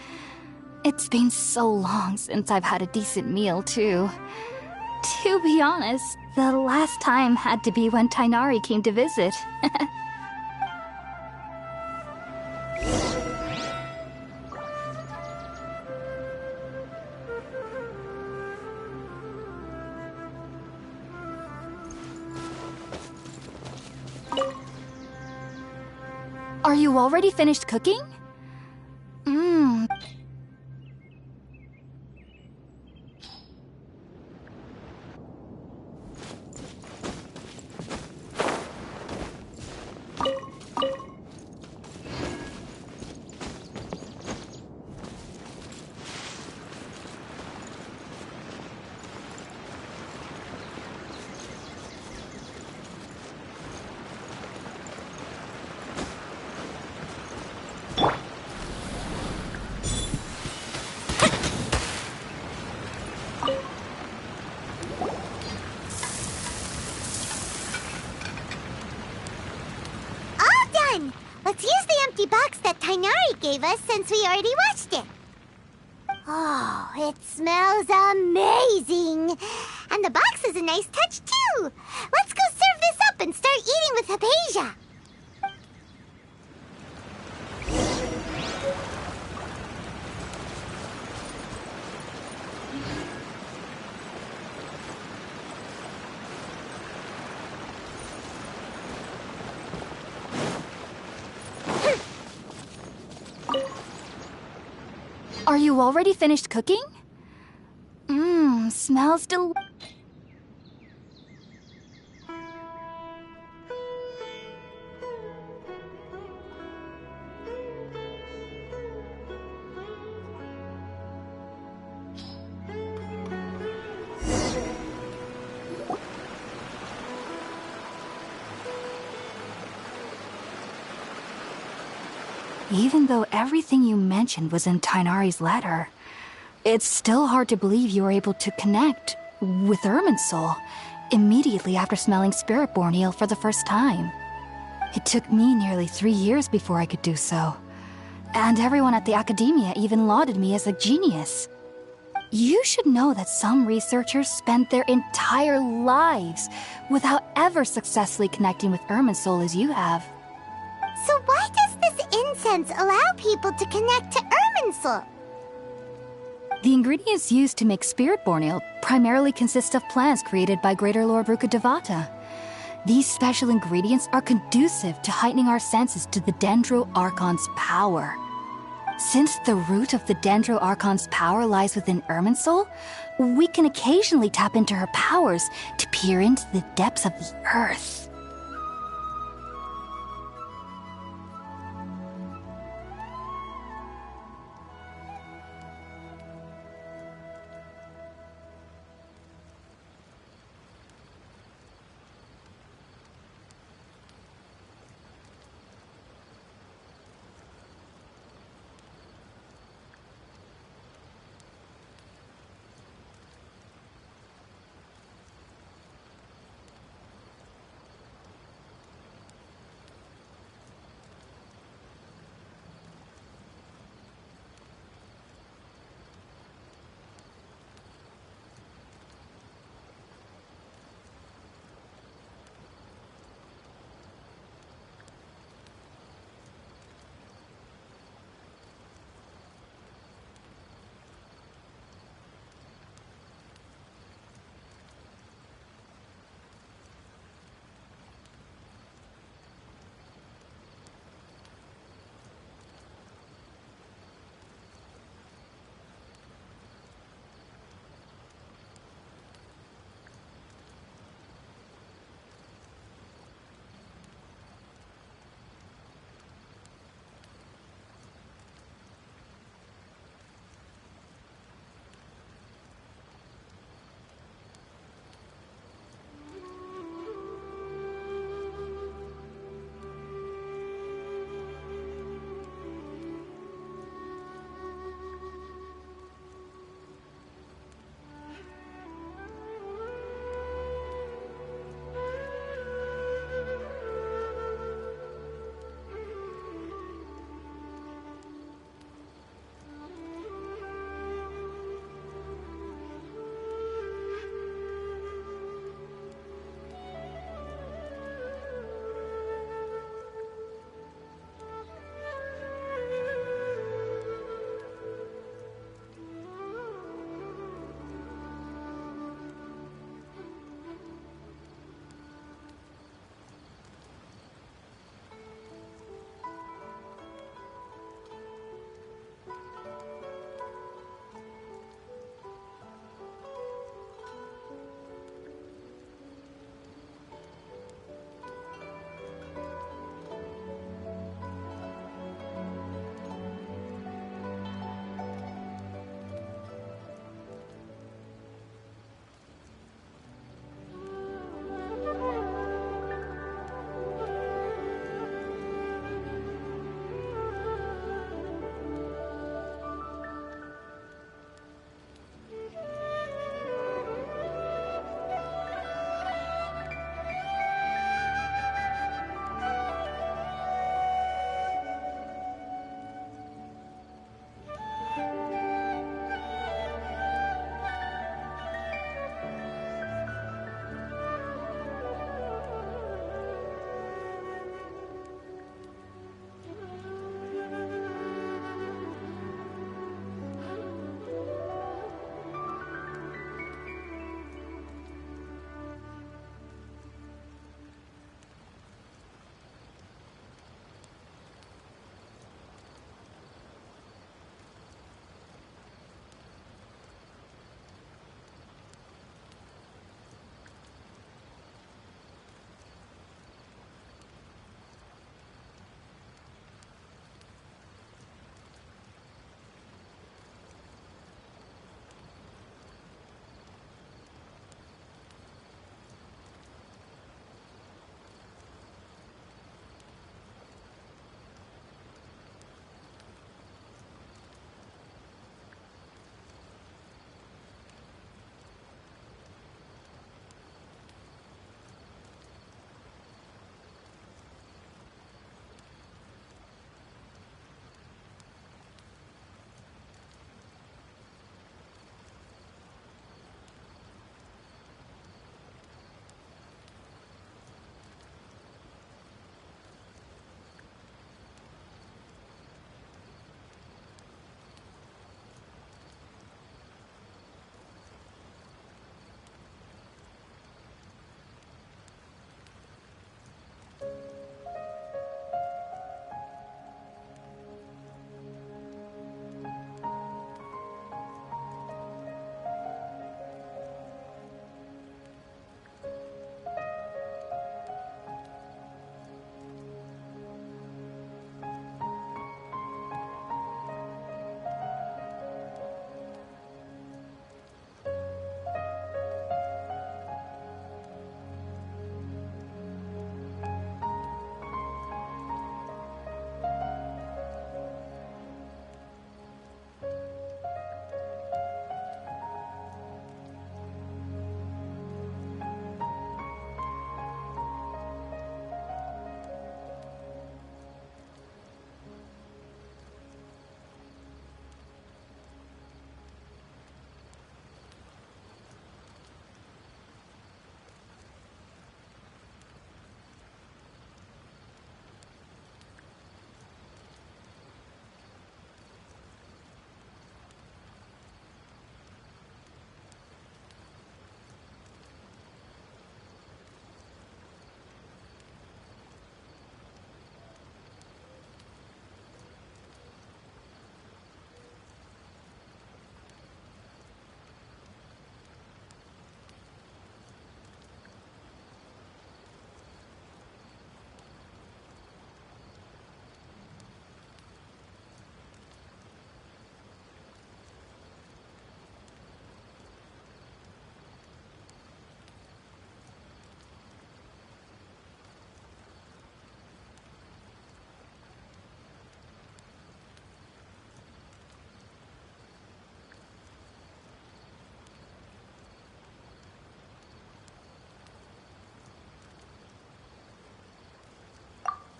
It's been so long since I've had a decent meal, too. To be honest, the last time had to be when Tainari came to visit. Are you already finished cooking? Let's use the empty box that Tainari gave us since we already watched it. Oh, it smells amazing. And the box is a nice touch, too. Let's go serve this up and start eating with Hypatia. Are you already finished cooking? Smells Even though everything you mentioned was in Tainari's letter, it's still hard to believe you were able to connect with Irminsul immediately after smelling Spiritborn eel for the first time. It took me nearly 3 years before I could do so, and everyone at the Academia even lauded me as a genius. You should know that some researchers spent their entire lives without ever successfully connecting with Irminsul as you have. So why does this incense allow people to connect to Irminsul? The ingredients used to make Spiritborn eel primarily consist of plants created by Greater Lord Rukkhadevata. These special ingredients are conducive to heightening our senses to the Dendro Archon's power. Since the root of the Dendro Archon's power lies within Irminsul, we can occasionally tap into her powers to peer into the depths of the earth.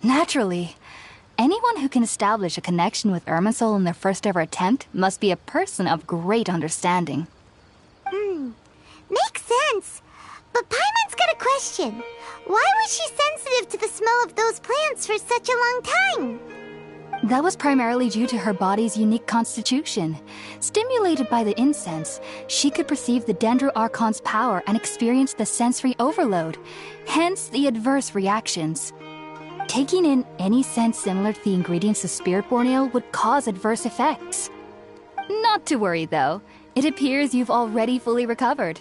Naturally. Anyone who can establish a connection with Irminsul in their first ever attempt must be a person of great understanding. Makes sense. But Paimon's got a question. Why was she sensitive to the smell of those plants for such a long time? That was primarily due to her body's unique constitution. Stimulated by the incense, she could perceive the Dendro Archon's power and experience the sensory overload, hence the adverse reactions. Taking in any scent similar to the ingredients of Spiritborn Ale would cause adverse effects. Not to worry though, it appears you've already fully recovered.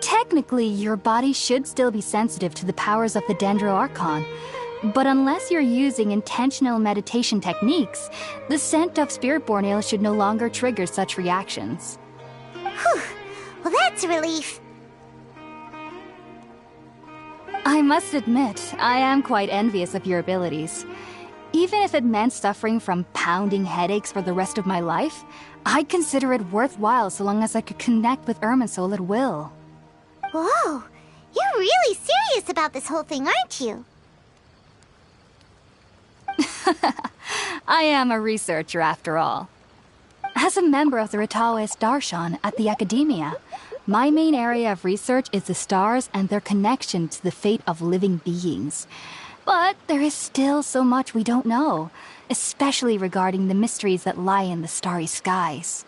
Technically, your body should still be sensitive to the powers of the Dendro Archon, but unless you're using intentional meditation techniques, the scent of Spiritborn Ale should no longer trigger such reactions. Whew. Well, that's a relief. I must admit, I am quite envious of your abilities. Even if it meant suffering from pounding headaches for the rest of my life, I'd consider it worthwhile so long as I could connect with Irminsul at will. Whoa, you're really serious about this whole thing, aren't you? I am a researcher after all. As a member of the Ritaoist Darshan at the Academia, my main area of research is the stars and their connection to the fate of living beings. But there is still so much we don't know, especially regarding the mysteries that lie in the starry skies.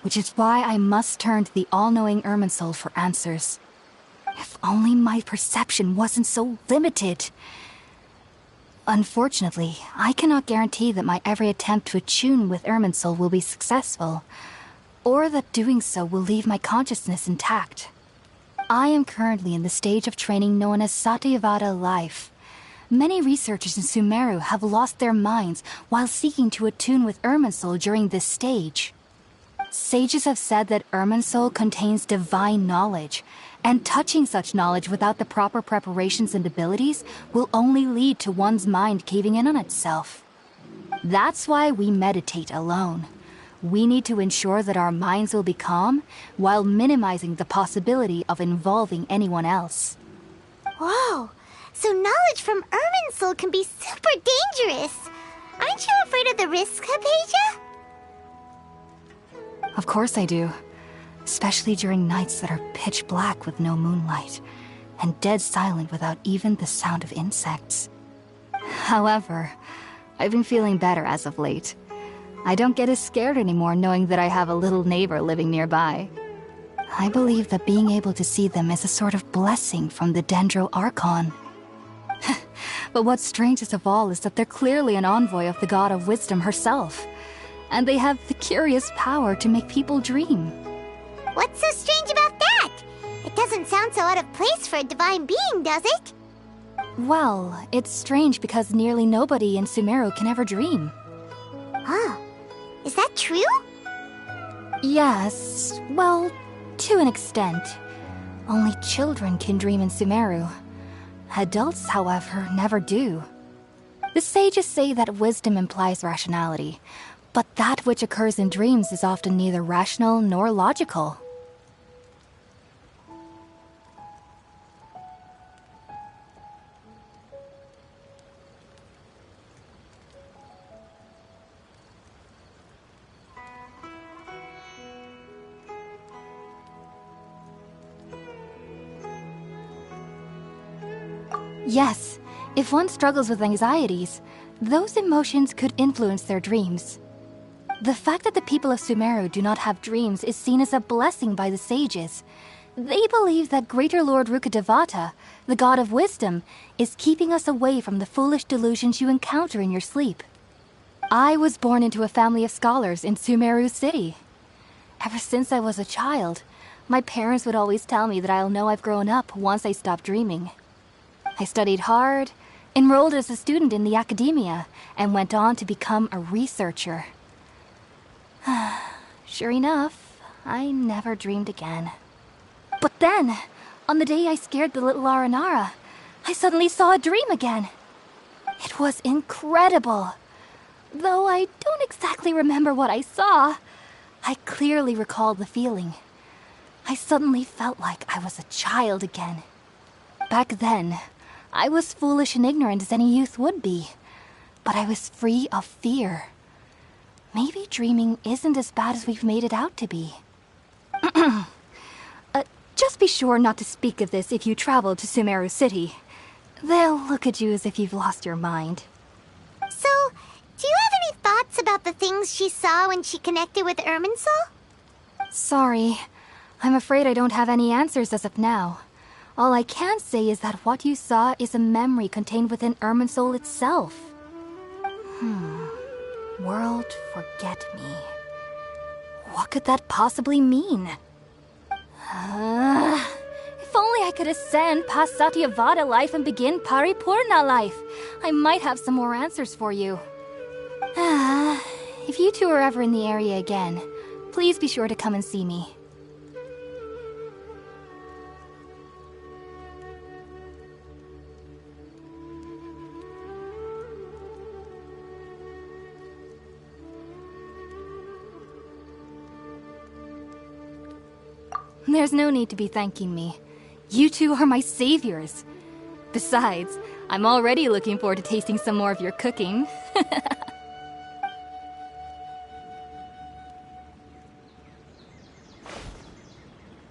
Which is why I must turn to the all-knowing Irminsul for answers. If only my perception wasn't so limited. Unfortunately, I cannot guarantee that my every attempt to attune with Irminsul will be successful, or that doing so will leave my consciousness intact. I am currently in the stage of training known as Satyavada life. Many researchers in Sumeru have lost their minds while seeking to attune with Irminsul during this stage. Sages have said that Irminsul contains divine knowledge, and touching such knowledge without the proper preparations and abilities will only lead to one's mind caving in on itself. That's why we meditate alone. We need to ensure that our minds will be calm while minimizing the possibility of involving anyone else. Whoa, so knowledge from Irminsul can be super dangerous. Aren't you afraid of the risks, Hypatia? Of course I do. Especially during nights that are pitch black with no moonlight, and dead silent without even the sound of insects. However, I've been feeling better as of late. I don't get as scared anymore knowing that I have a little neighbor living nearby. I believe that being able to see them is a sort of blessing from the Dendro Archon. But what's strangest of all is that they're clearly an envoy of the God of Wisdom herself, and they have the curious power to make people dream. What's so strange about that? It doesn't sound so out of place for a divine being, does it? Well, it's strange because nearly nobody in Sumeru can ever dream. Huh. Is that true? Yes, well, to an extent. Only children can dream in Sumeru. Adults, however, never do. The sages say that wisdom implies rationality, but that which occurs in dreams is often neither rational nor logical. Yes, if one struggles with anxieties, those emotions could influence their dreams. The fact that the people of Sumeru do not have dreams is seen as a blessing by the sages. They believe that Greater Lord Rukkhadevata, the god of wisdom, is keeping us away from the foolish delusions you encounter in your sleep. I was born into a family of scholars in Sumeru City. Ever since I was a child, my parents would always tell me that I'll know I've grown up once I stop dreaming. I studied hard, enrolled as a student in the academia, and went on to become a researcher. Sure enough, I never dreamed again. But then, on the day I scared the little Aranara, I suddenly saw a dream again. It was incredible. Though I don't exactly remember what I saw, I clearly recall the feeling. I suddenly felt like I was a child again. Back then, I was foolish and ignorant as any youth would be. But I was free of fear. Maybe dreaming isn't as bad as we've made it out to be. Just be sure not to speak of this if you travel to Sumeru City. They'll look at you as if you've lost your mind. So, do you have any thoughts about the things she saw when she connected with Irminsul? Sorry. I'm afraid I don't have any answers as of now. All I can say is that what you saw is a memory contained within Irminsul itself. World forget me. What could that possibly mean? If only I could ascend past Satyavada life and begin Paripurna life. I might have some more answers for you. If you two are ever in the area again, please be sure to come and see me. There's no need to be thanking me. You two are my saviors. Besides, I'm already looking forward to tasting some more of your cooking. Now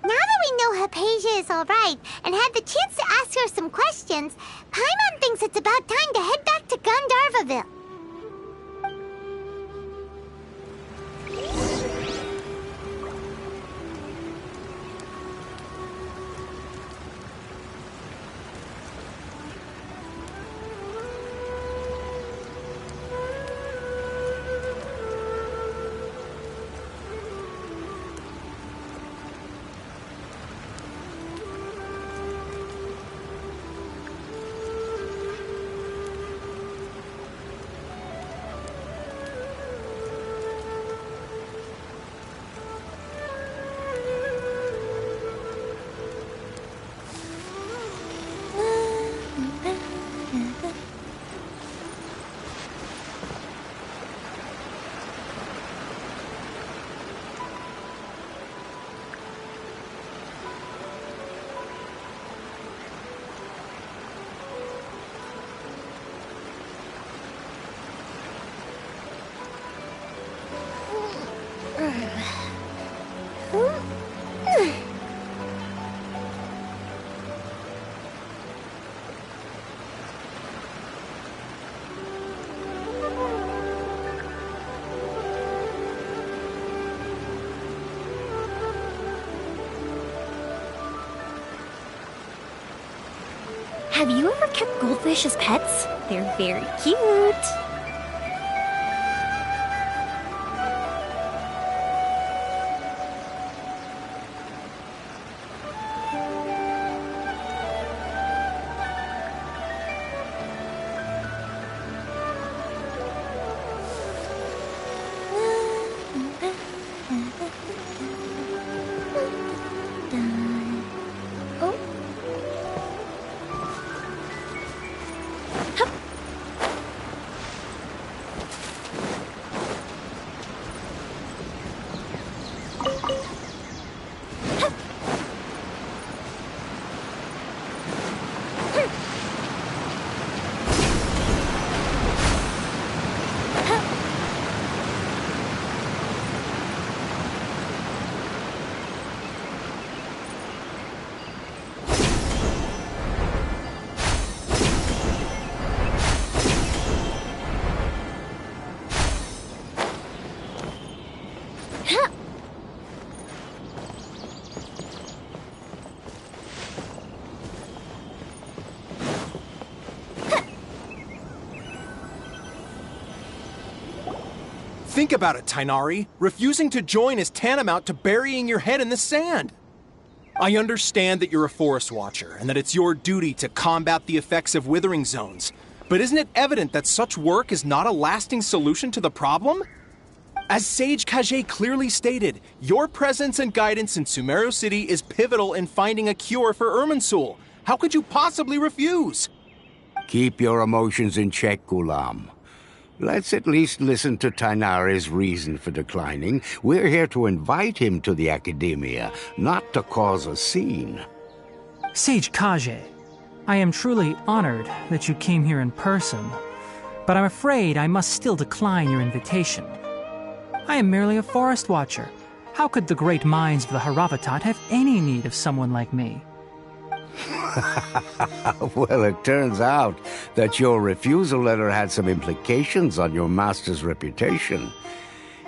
that we know Hypatia is alright and had the chance to ask her some questions, Paimon thinks it's about time to head back to Gandharvaville. Have you ever kept goldfish as pets? They're very cute. Think about it, Tainari. Refusing to join is tantamount to burying your head in the sand. I understand that you're a forest watcher and that it's your duty to combat the effects of withering zones, but isn't it evident that such work is not a lasting solution to the problem? As Sage Kage clearly stated, your presence and guidance in Sumeru City is pivotal in finding a cure for Irminsul. How could you possibly refuse? Keep your emotions in check, Gulam. Let's at least listen to Tainari's reason for declining. We're here to invite him to the Academia, not to cause a scene. Sage Kage, I am truly honored that you came here in person, but I'm afraid I must still decline your invitation. I am merely a forest watcher. How could the great minds of the Haravatat have any need of someone like me? Well, it turns out that your refusal letter had some implications on your master's reputation.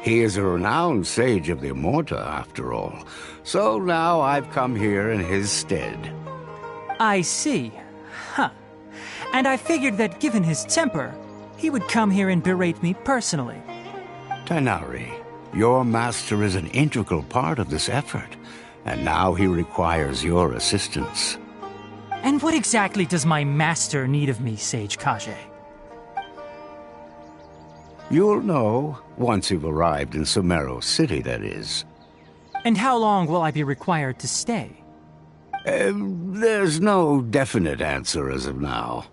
He is a renowned sage of the Immorta, after all. So now I've come here in his stead. I see. Huh. And I figured that given his temper, he would come here and berate me personally. Tighnari, your master is an integral part of this effort, and now he requires your assistance. And what exactly does my master need of me, Sage Kage? You'll know once you've arrived in Sumero City, that is. And how long will I be required to stay? There's no definite answer as of now.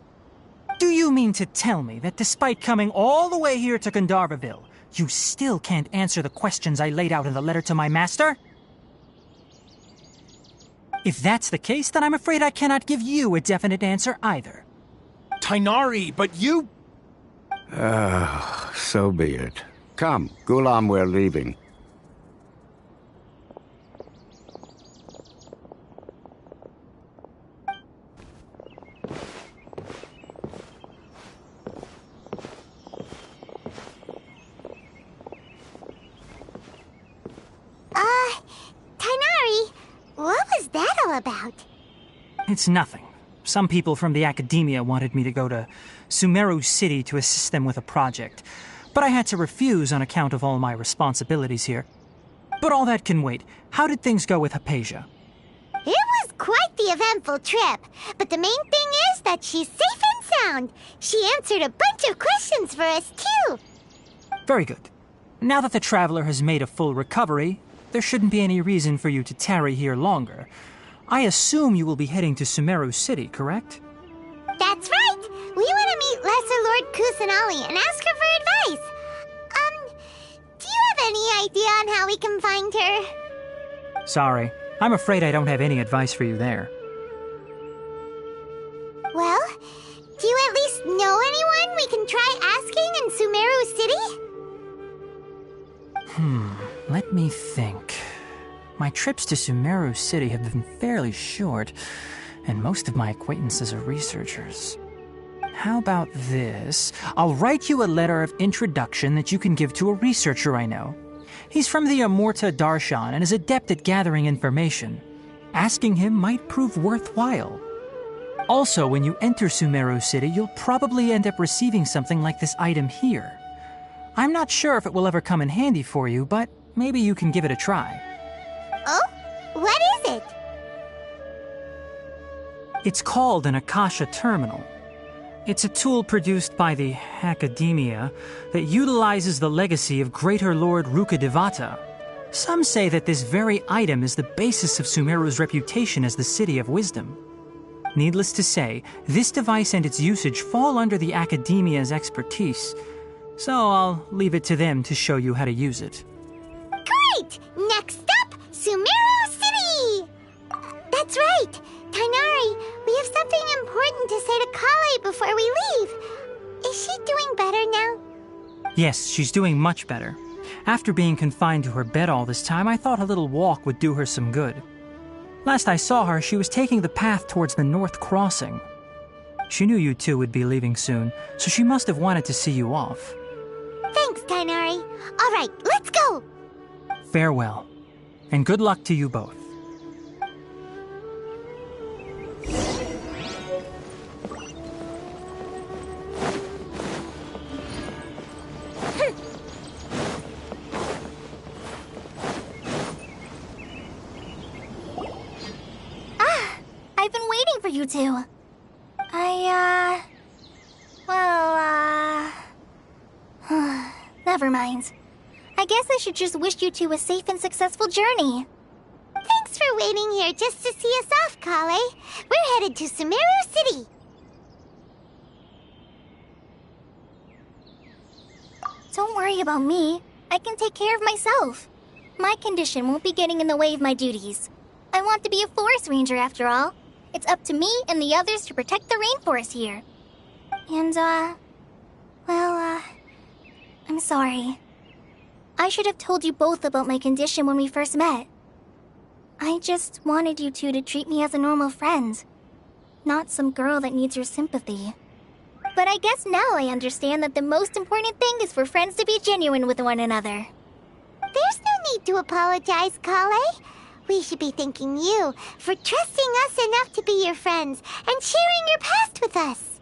Do you mean to tell me that despite coming all the way here to Gandharvaville, you still can't answer the questions I laid out in the letter to my master? If that's the case, then I'm afraid I cannot give you a definite answer either. Tighnari, but you... So be it. Come, Gulam, we're leaving. Tighnari, what was that all about? It's nothing. Some people from the academia wanted me to go to Sumeru City to assist them with a project, but I had to refuse on account of all my responsibilities here. But all that can wait. How did things go with Hypatia? It was quite the eventful trip, but the main thing is that she's safe and sound. She answered a bunch of questions for us, too. Very good. Now that the traveler has made a full recovery, there shouldn't be any reason for you to tarry here longer. I assume you will be heading to Sumeru City, correct? That's right! We want to meet Lesser Lord Kusanali and ask her for advice. Do you have any idea on how we can find her? Sorry. I'm afraid I don't have any advice for you there. Well, do you at least know anyone we can try asking in Sumeru City? Let me think. My trips to Sumeru City have been fairly short, and most of my acquaintances are researchers. How about this? I'll write you a letter of introduction that you can give to a researcher I know. He's from the Immorta Darshan and is adept at gathering information. Asking him might prove worthwhile. Also, when you enter Sumeru City, you'll probably end up receiving something like this item here. I'm not sure if it will ever come in handy for you, but maybe you can give it a try. Oh? What is it? It's called an Akasha Terminal. It's a tool produced by the Academia that utilizes the legacy of Greater Lord Rukkhadevata. Some say that this very item is the basis of Sumeru's reputation as the City of Wisdom. Needless to say, this device and its usage fall under the Academia's expertise, so I'll leave it to them to show you how to use it. Great! Next up, Sumeru City! That's right! Tighnari, we have something important to say to Kale before we leave. Is she doing better now? Yes, she's doing much better. After being confined to her bed all this time, I thought a little walk would do her some good. Last I saw her, she was taking the path towards the North Crossing. She knew you two would be leaving soon, so she must have wanted to see you off. Thanks, Tighnari. All right, let's go! Farewell, and good luck to you both. I've been waiting for you two. Never mind. I guess I should just wish you two a safe and successful journey. Thanks for waiting here just to see us off, Kale. We're headed to Sumeru City. Don't worry about me. I can take care of myself. My condition won't be getting in the way of my duties. I want to be a forest ranger after all. It's up to me and the others to protect the rainforest here. And, I'm sorry. I should have told you both about my condition when we first met. I just wanted you two to treat me as a normal friend, not some girl that needs your sympathy. But I guess now I understand that the most important thing is for friends to be genuine with one another. There's no need to apologize, Kale. We should be thanking you for trusting us enough to be your friends and sharing your past with us.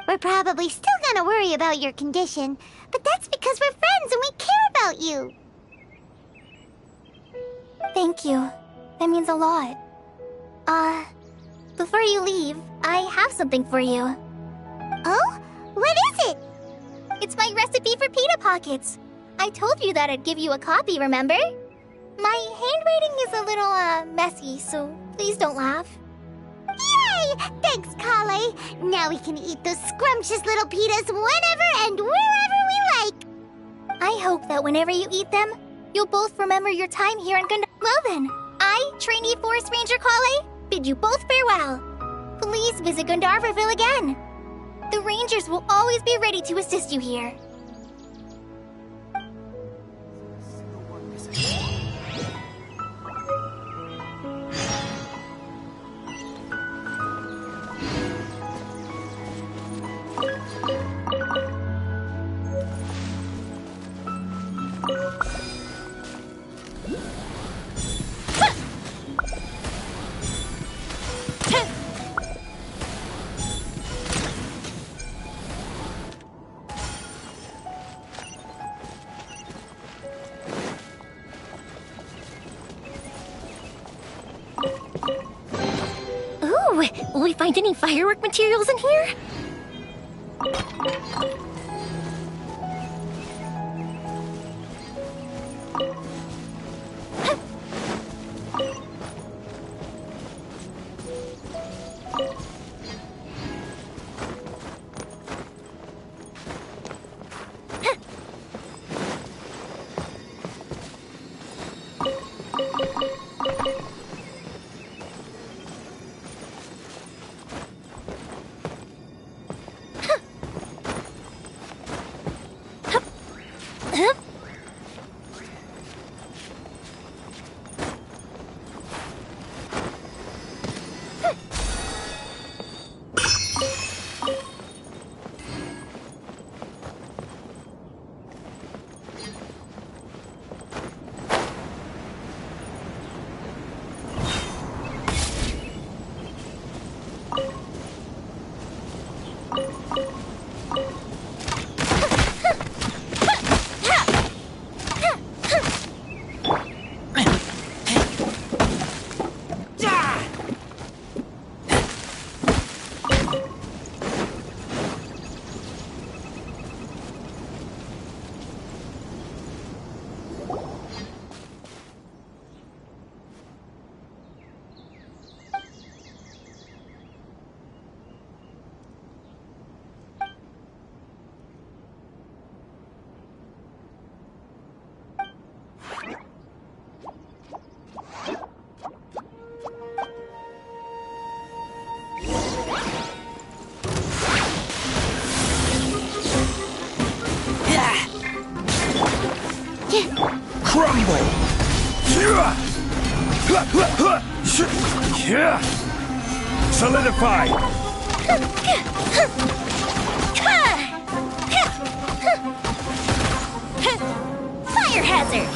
We're probably still gonna worry about your condition, but that's because we're friends and we care about you. Thank you. That means a lot. Before you leave, I have something for you. Oh? What is it? It's my recipe for pita pockets. I told you that I'd give you a copy, remember? My handwriting is a little, messy, so please don't laugh. Yay! Thanks, Kale. Now we can eat those scrumptious little pitas whenever and wherever we like. I hope that whenever you eat them, you'll both remember your time here in Gundar. Well then, I, trainee Forest Ranger Kale, bid you both farewell. Please visit Gandharvaville again. The Rangers will always be ready to assist you here. Ooh, will we find any firework materials in here? Crumble! Solidify! Fire hazard!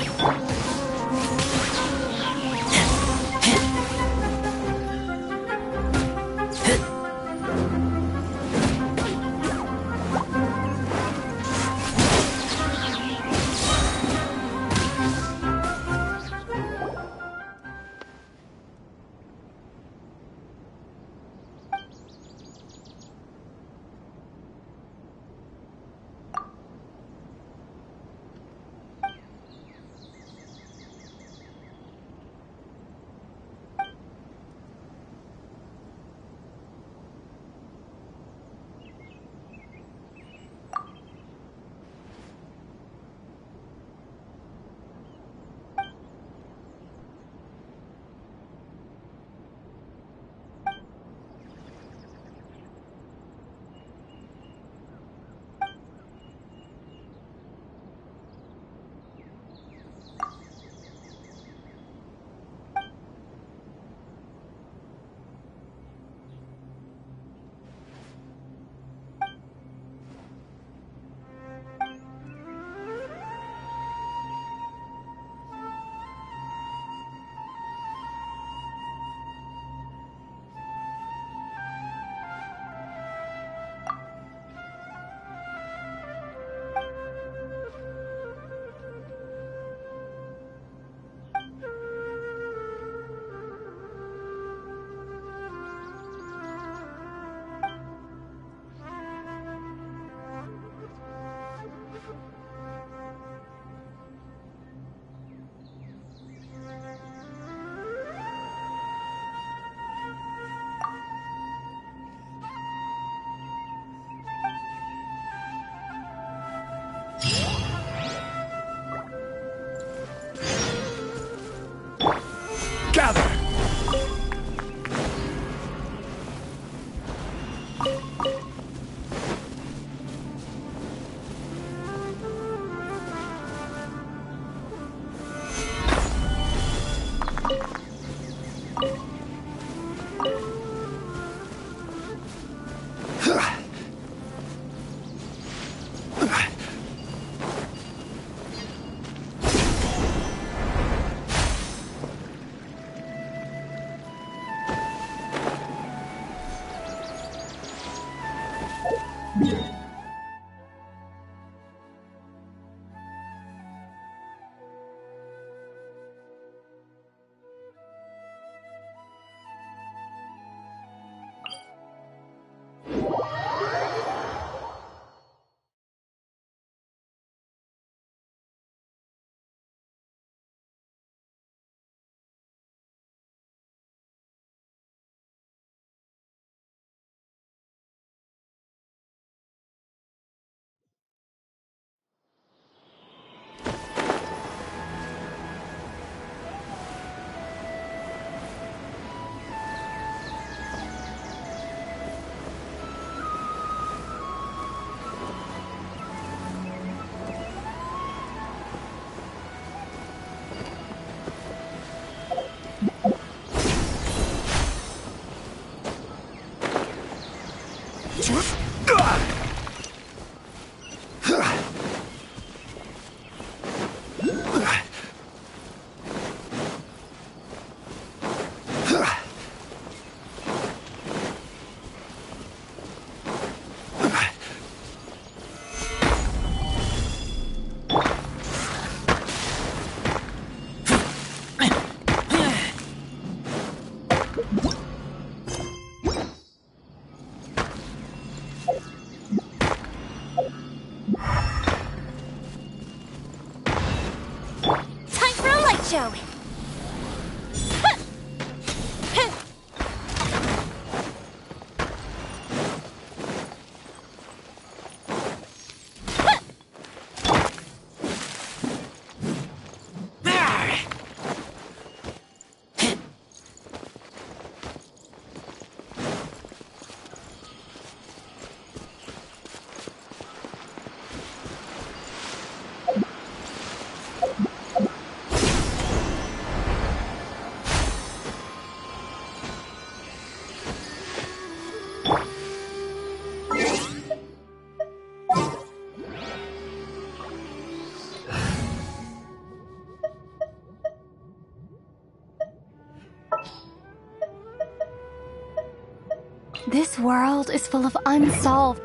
Macho! This world is full of unsolved.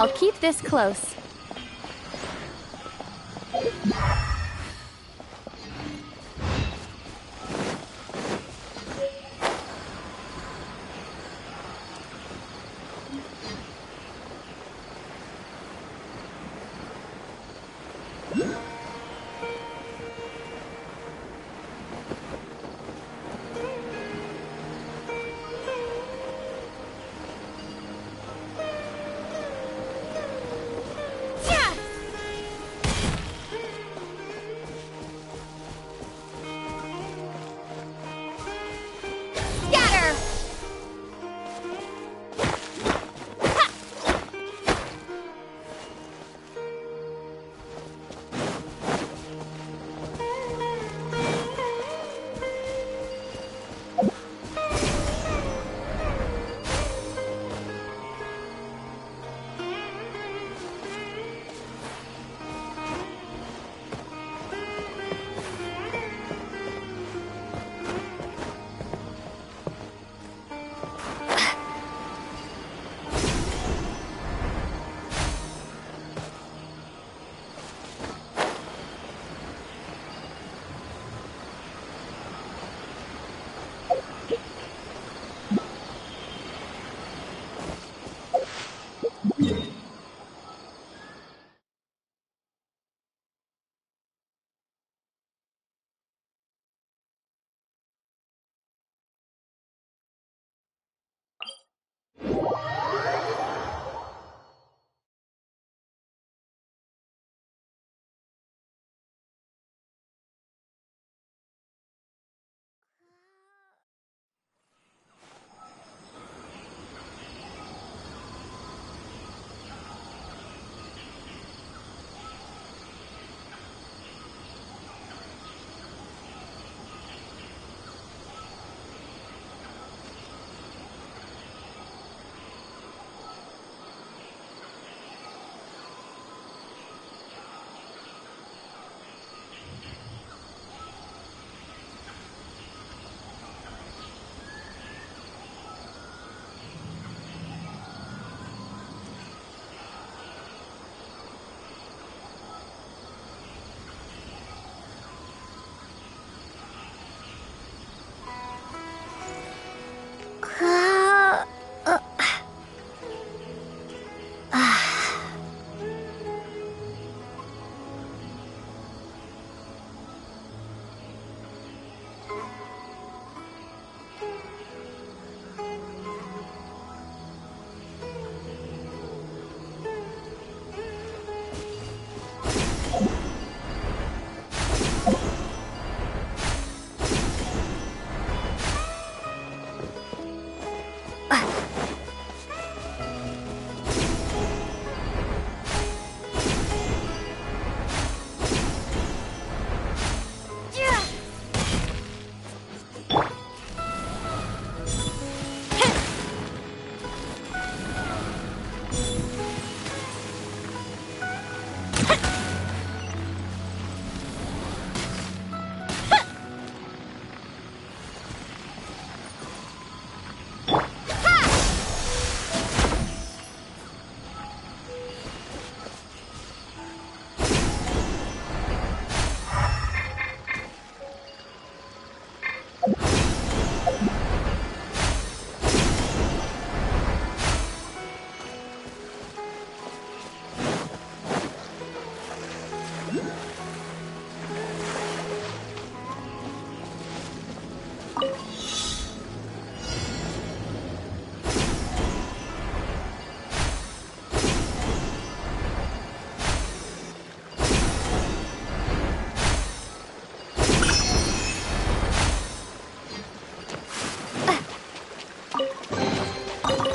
I'll keep this close.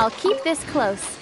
I'll keep this close.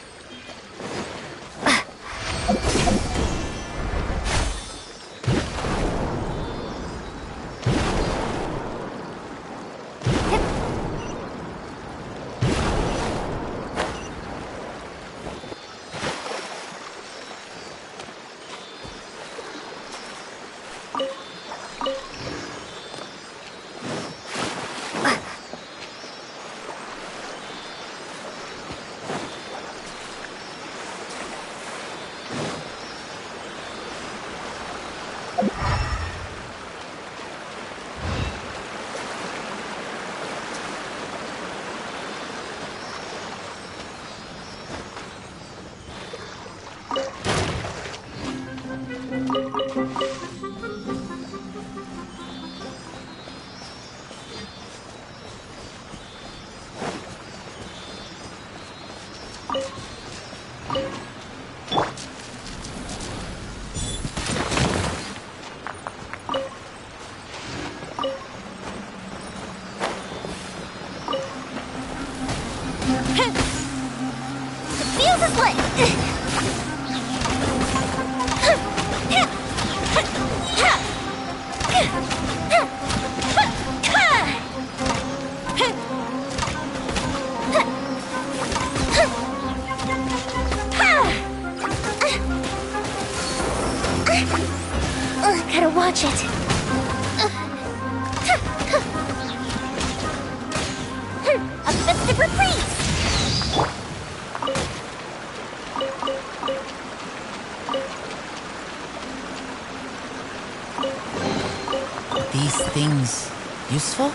The fuse is lit! Gotta watch it. Offensive reprise! These things useful?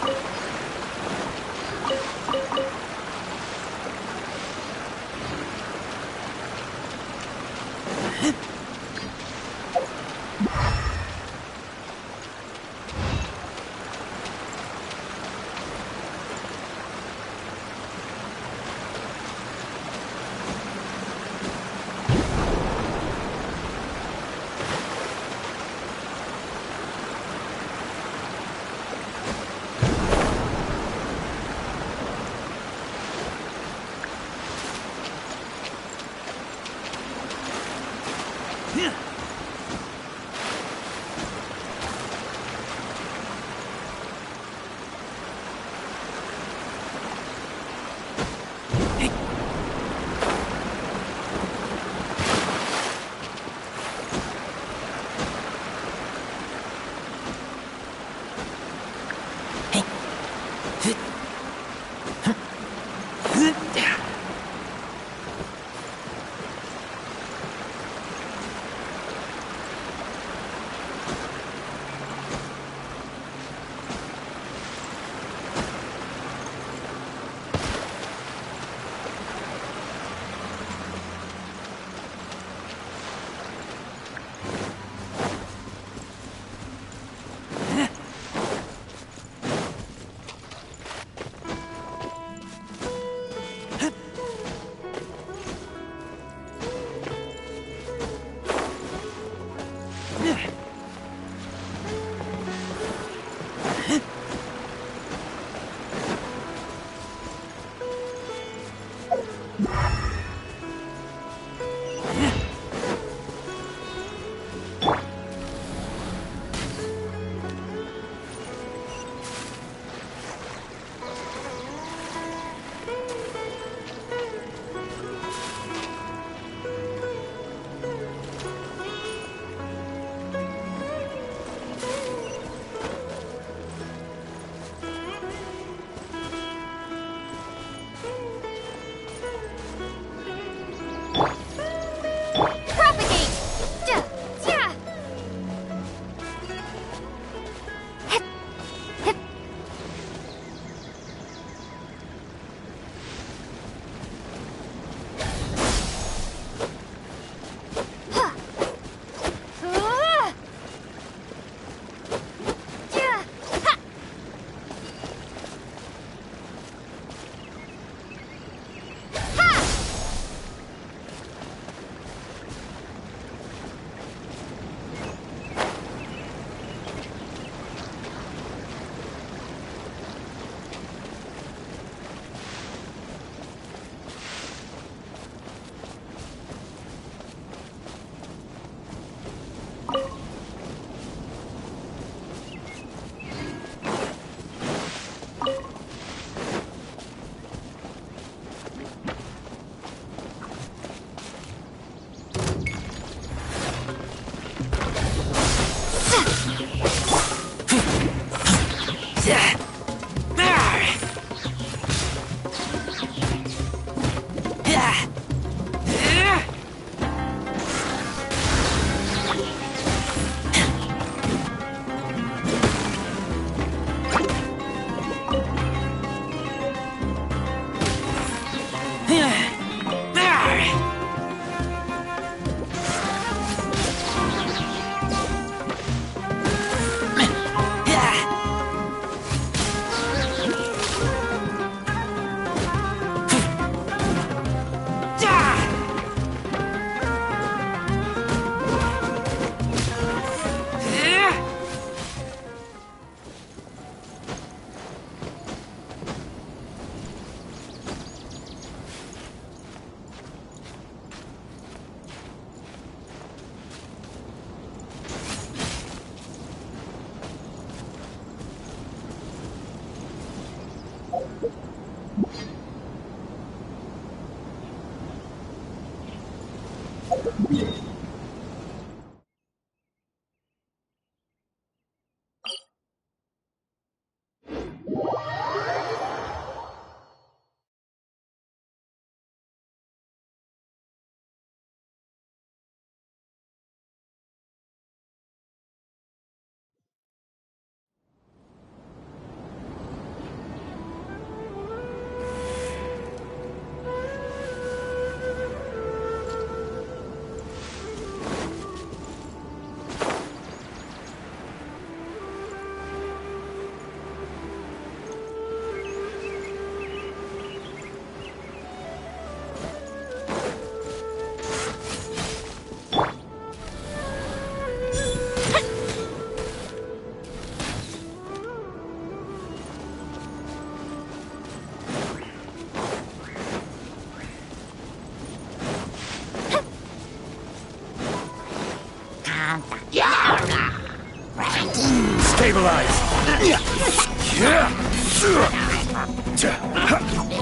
Stabilize!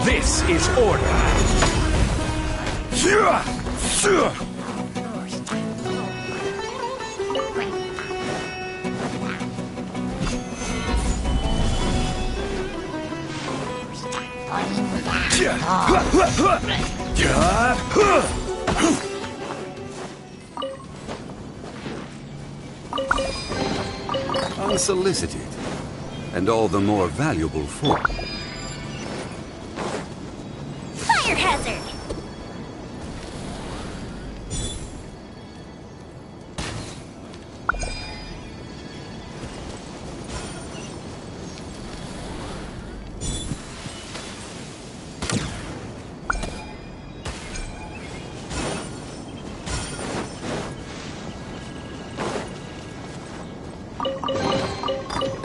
This is order! Unsolicited, and all the more valuable for. Fire hazard!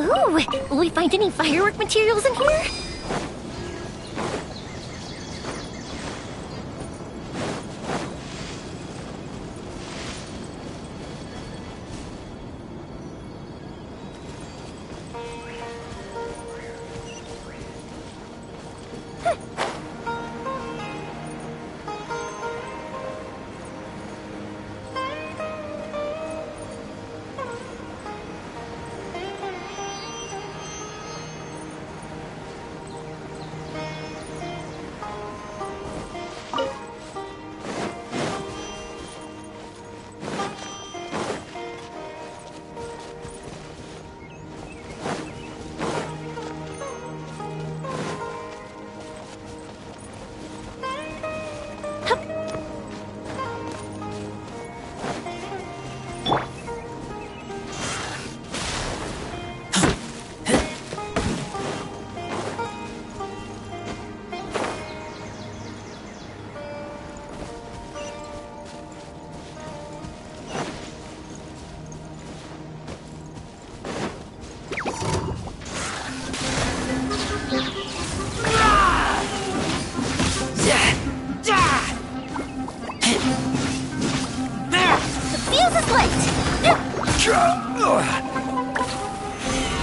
Ooh, will we find any firework materials in here?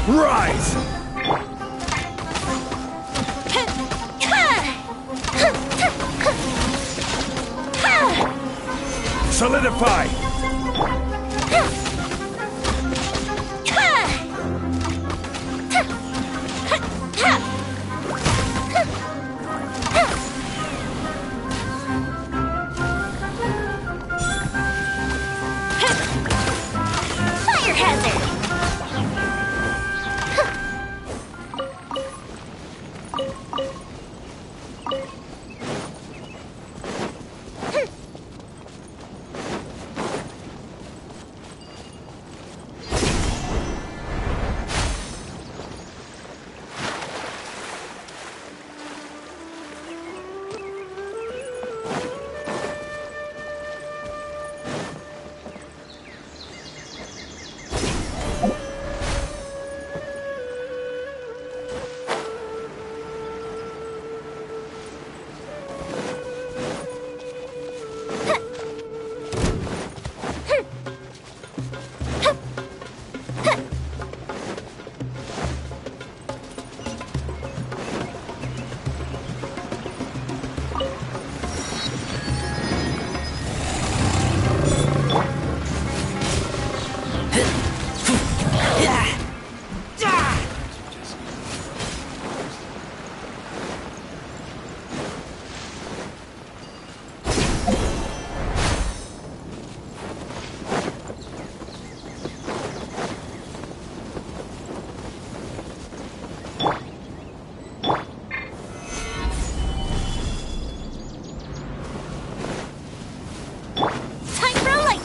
Rise! Solidify! Fire hazard!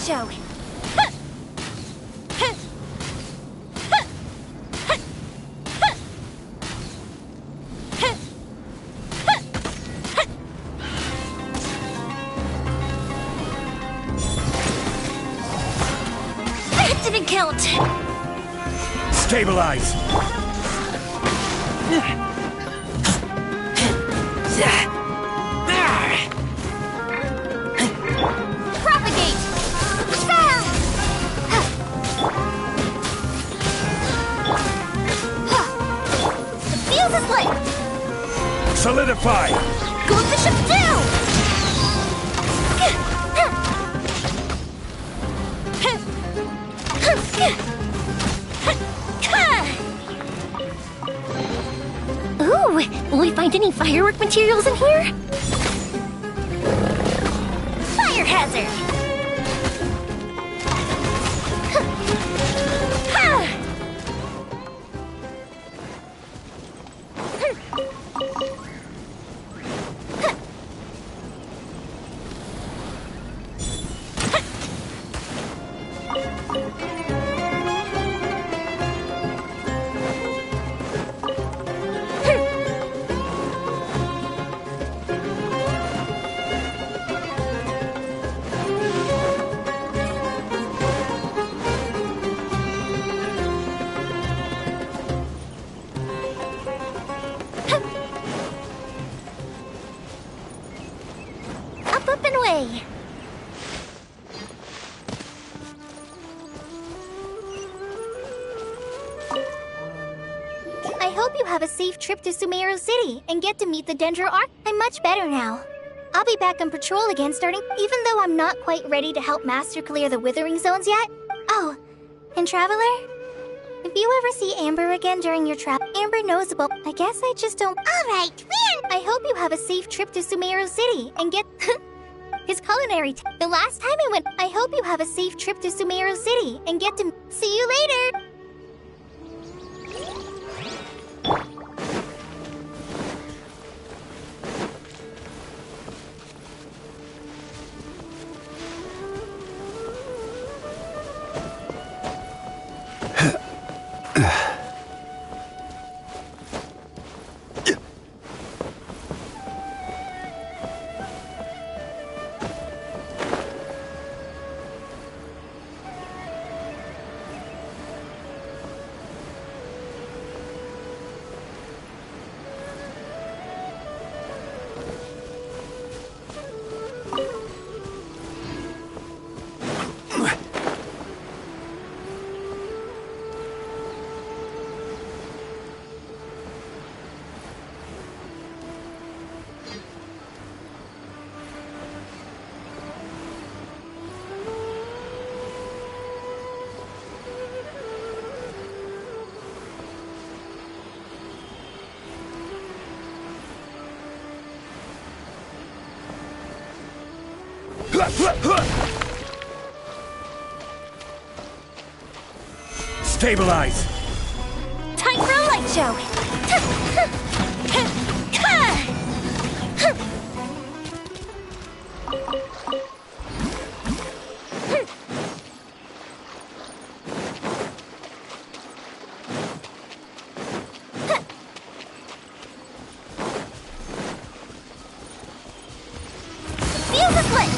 Show. That didn't count. Stabilize. Propagate. Solidify! Go up the ship too! Ooh, will we find any firework materials in here? Fire hazard! Up and away! I hope you have a safe trip to Sumero City and get to meet the Dendro Arc. I'm much better now. I'll be back on patrol again starting, even though I'm not quite ready to help Master clear the Withering Zones yet. Oh, and Traveler? If you ever see Amber again during your trap, Amber knows about. I guess I just don't. Alright, I hope you have a safe trip to Sumero City and get his culinary. The last time I went, I hope you have a safe trip to Sumero City and get to see you later. Stabilize! Time for a light show! Fuse is lit!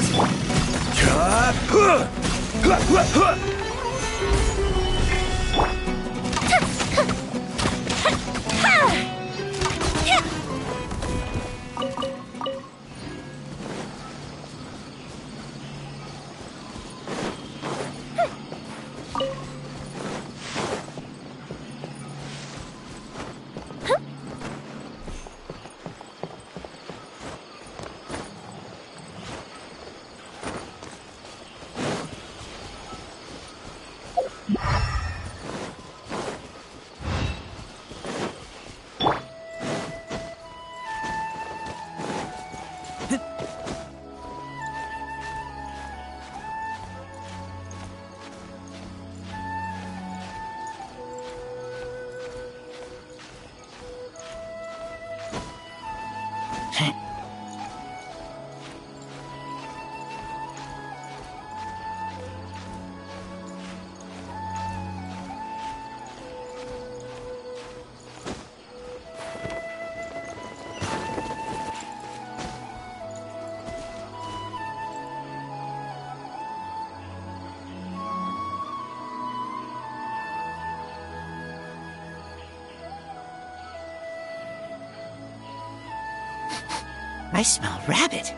I smell rabbit.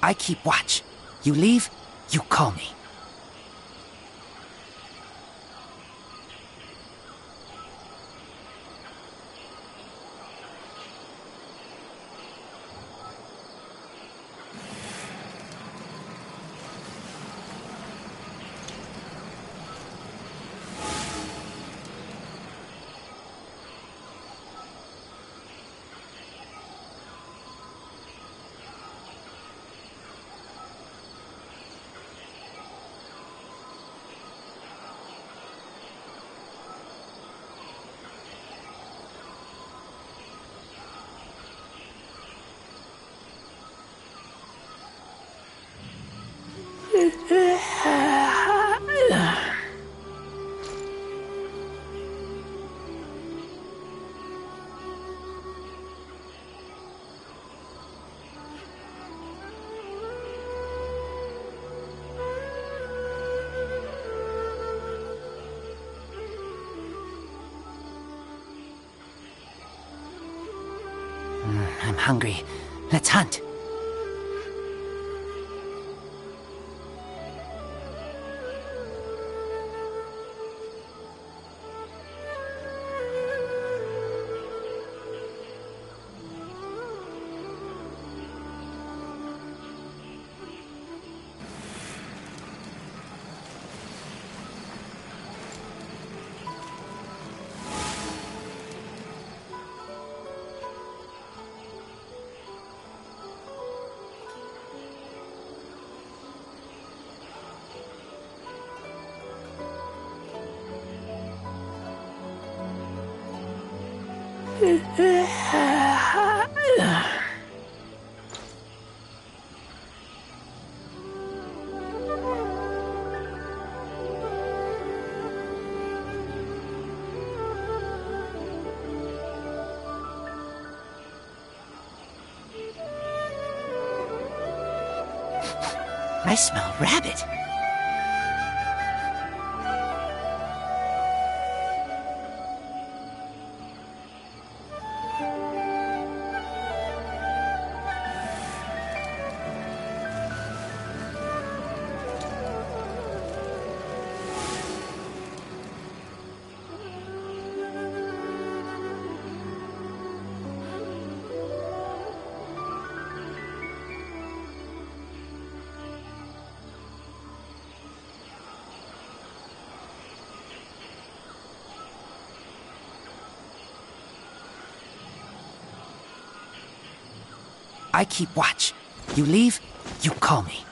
I keep watch. You leave, you call me. I'm hungry. Let's hunt. I smell rabbit. I keep watch. You leave, you call me.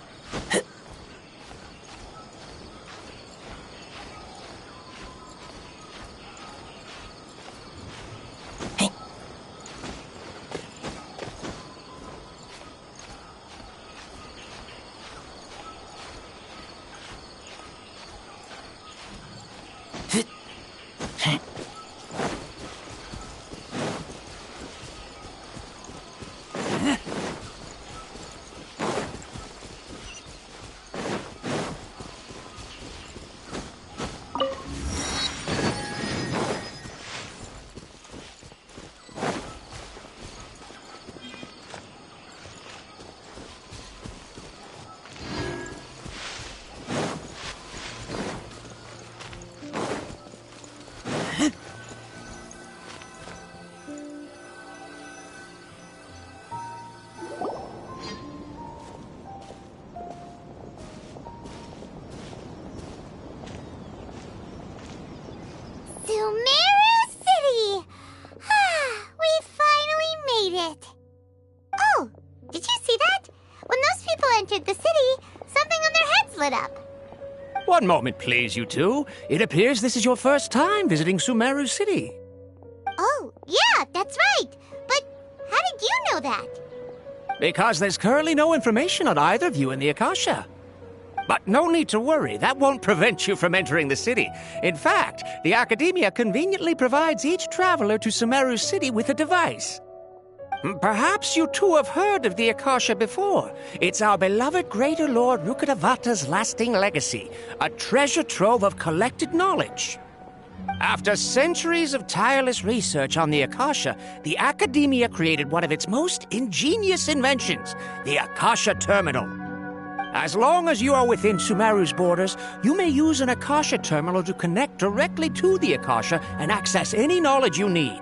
Sumero City! We finally made it! Oh, did you see that? When those people entered the city, something on their heads lit up. One moment, please, you two. It appears this is your first time visiting Sumeru City. Oh, yeah, that's right. But how did you know that? Because there's currently no information on either of you in the Akasha. But no need to worry, that won't prevent you from entering the city. In fact, the Academia conveniently provides each traveler to Sumeru City with a device. Perhaps you two have heard of the Akasha before. It's our beloved Greater Lord Rukkhadevata's lasting legacy, a treasure trove of collected knowledge. After centuries of tireless research on the Akasha, the Academia created one of its most ingenious inventions, the Akasha Terminal. As long as you are within Sumeru's borders, you may use an Akasha Terminal to connect directly to the Akasha and access any knowledge you need.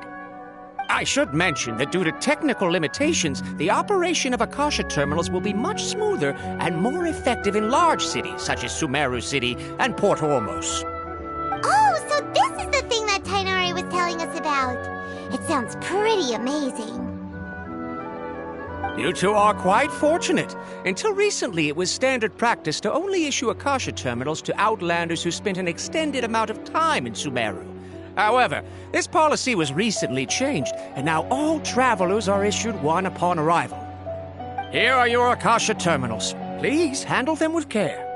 I should mention that due to technical limitations, the operation of Akasha Terminals will be much smoother and more effective in large cities, such as Sumeru City and Port Ormos. Oh, so this is the thing that Tainari was telling us about. It sounds pretty amazing. You two are quite fortunate. Until recently, it was standard practice to only issue Akasha Terminals to outlanders who spent an extended amount of time in Sumeru. However, this policy was recently changed, and now all travelers are issued one upon arrival. Here are your Akasha Terminals. Please handle them with care.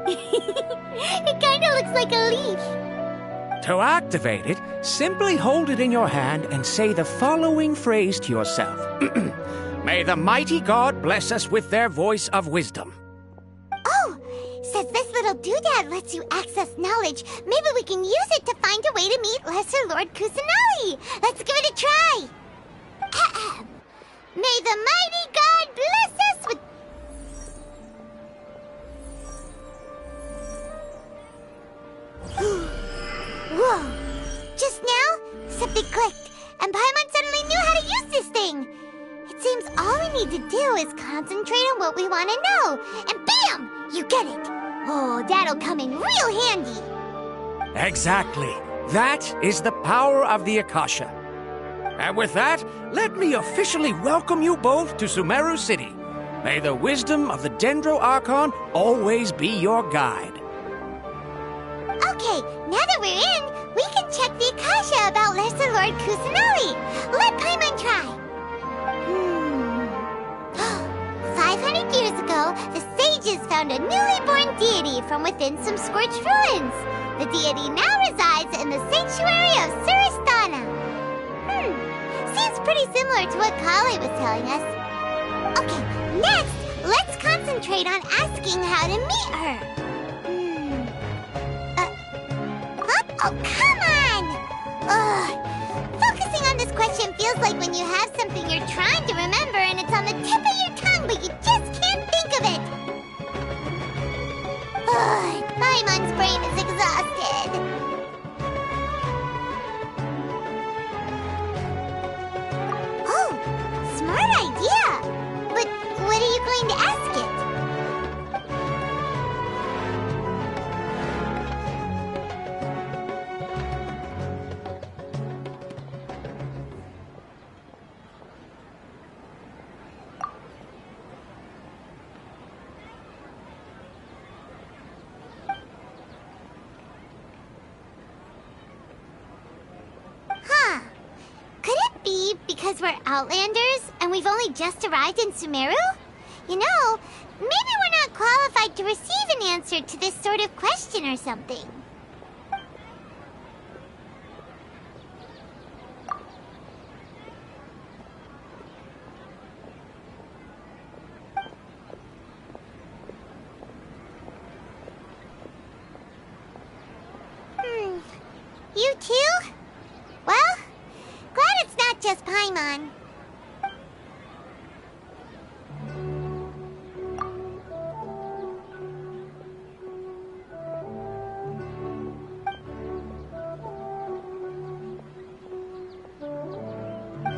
It kinda looks like a leaf. To activate it, simply hold it in your hand and say the following phrase to yourself. May the mighty God bless us with their voice of wisdom. Oh, says this little doodad lets you access knowledge. Maybe we can use it to find a way to meet Lesser Lord Kusanali. Let's give it a try. May the mighty God bless us with... Whoa! Just now, something clicked, and Paimon suddenly knew how to use this thing. It seems all we need to do is concentrate on what we want to know, and bam! You get it. Oh, that'll come in real handy. Exactly. That is the power of the Akasha. And with that, let me officially welcome you both to Sumeru City. May the wisdom of the Dendro Archon always be your guide. Okay, now that we're in, we can check the Akasha about Lesser Lord Kusanali. Let Paimon try. 500 years ago, the sages found a newly born deity from within some scorched ruins. The deity now resides in the sanctuary of Suristana. Seems pretty similar to what Kale was telling us. Okay, next, let's concentrate on asking how to meet her. Oh, come on! Ugh. Focusing on this question feels like when you have something you're trying to remember and it's on the tip of your tongue, but you just can't think of it. Ugh, Paimon's brain is exhausted. Oh, smart idea! But what are you going to ask it? Because we're Outlanders, and we've only just arrived in Sumeru? You know, maybe we're not qualified to receive an answer to this sort of question or something. You too? Well, glad it's not just Paimon.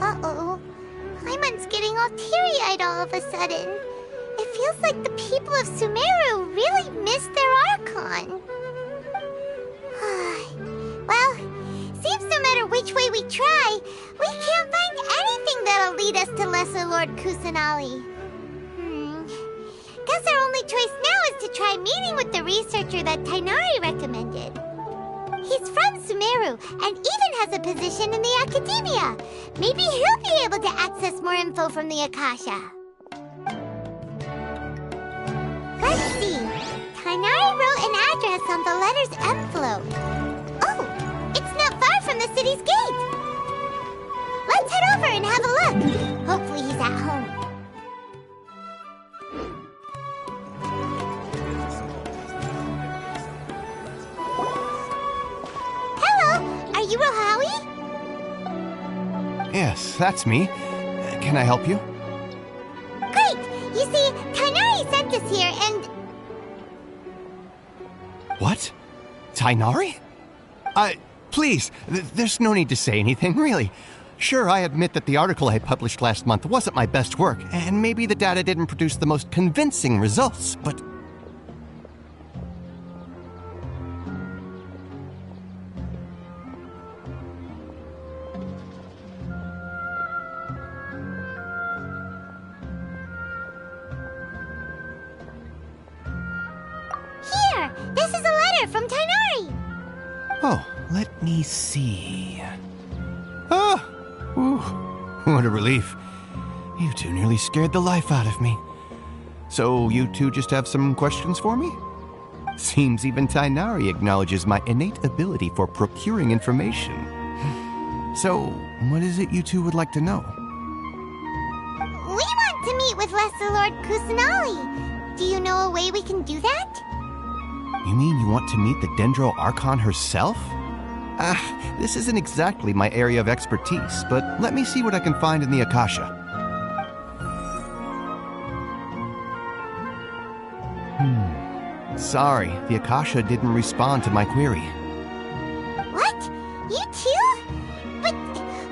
Uh-oh. Paimon's getting all teary-eyed all of a sudden. It feels like the people of Sumeru really missed their Archon. Well, seems no matter which way we try, we can't find anything that'll lead us to Lesser Lord Kusanali. Guess our only choice now is to try meeting with the researcher that Tainari recommended. He's from Sumeru and even has a position in the Academia. Maybe he'll be able to access more info from the Akasha. Let's see. Tainari wrote an address on the letter's envelope. Oh, it's not far from the city's gate. Let's head over and have a look. Hopefully he's at home. Yes, that's me. Can I help you? Great! You see, Tainari sent us here, and... What? Tainari? Please, there's no need to say anything, really. Sure, I admit that the article I published last month wasn't my best work, and maybe the data didn't produce the most convincing results, but... Here! This is a letter from Tainari! Oh, let me see... Oh! Ooh, what a relief. You two nearly scared the life out of me. So you two just have some questions for me? Seems even Tainari acknowledges my innate ability for procuring information. So, what is it you two would like to know? We want to meet with Lesser Lord Kusanali. Do you know a way we can do that? You mean you want to meet the Dendro Archon herself? This isn't exactly my area of expertise, but let me see what I can find in the Akasha. Sorry, the Akasha didn't respond to my query. What? You too? But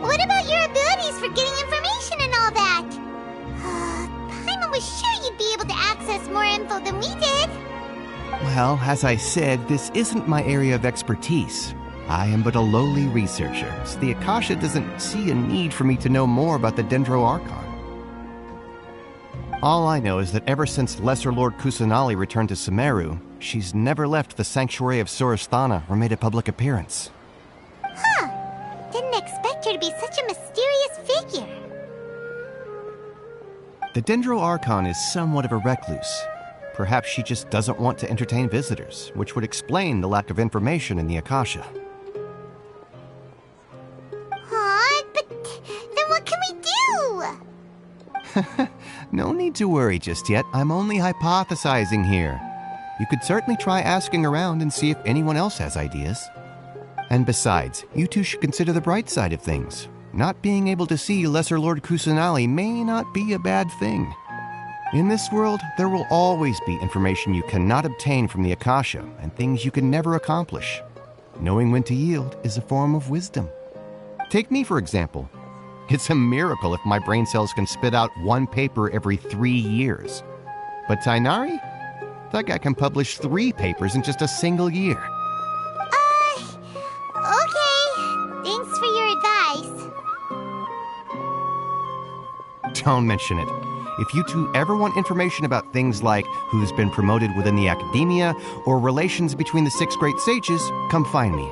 what about your abilities for getting information and all that? Paimon was sure you'd be able to access more info than we did. Well, as I said, this isn't my area of expertise. I am but a lowly researcher, so the Akasha doesn't see a need for me to know more about the Dendro Archon. All I know is that ever since Lesser Lord Kusanali returned to Summeru, she's never left the Sanctuary of Sorasthana or made a public appearance. Huh. Didn't expect her to be such a mysterious figure. The Dendro Archon is somewhat of a recluse. Perhaps she just doesn't want to entertain visitors, which would explain the lack of information in the Akasha. But then what can we do? No need to worry just yet. I'm only hypothesizing here. You could certainly try asking around and see if anyone else has ideas. And besides, you two should consider the bright side of things. Not being able to see Lesser Lord Kusanali may not be a bad thing. In this world, there will always be information you cannot obtain from the Akasha and things you can never accomplish. Knowing when to yield is a form of wisdom. Take me, for example. It's a miracle if my brain cells can spit out one paper every 3 years. But Tainari? That guy can publish 3 papers in just a single year. Okay. Thanks for your advice. Don't mention it. If you two ever want information about things like who's been promoted within the academia or relations between the 6 great sages, come find me.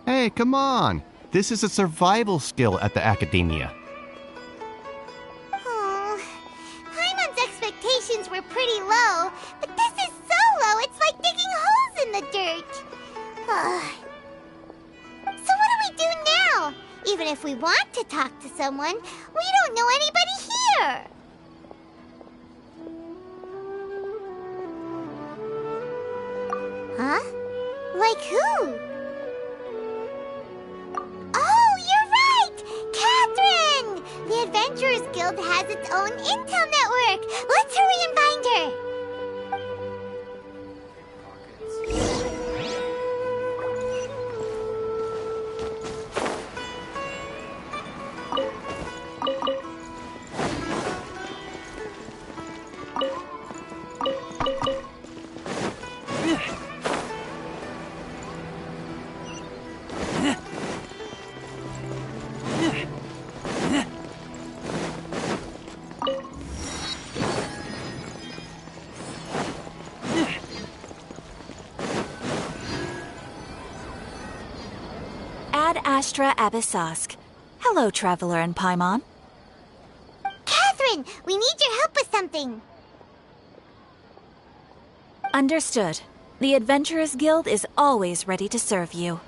Hey, come on! This is a survival skill at the academia. Paimon's expectations were pretty low, but this is so low it's like digging holes in the dirt. So what do we do now? Even if we want to talk to someone, we don't know anybody here. Huh? Like who? The Adventurers Guild has its own intel network. Let's hurry and find her. Astra Abyssosk. Hello, Traveler and Paimon. Catherine, we need your help with something. Understood. The Adventurers Guild is always ready to serve you.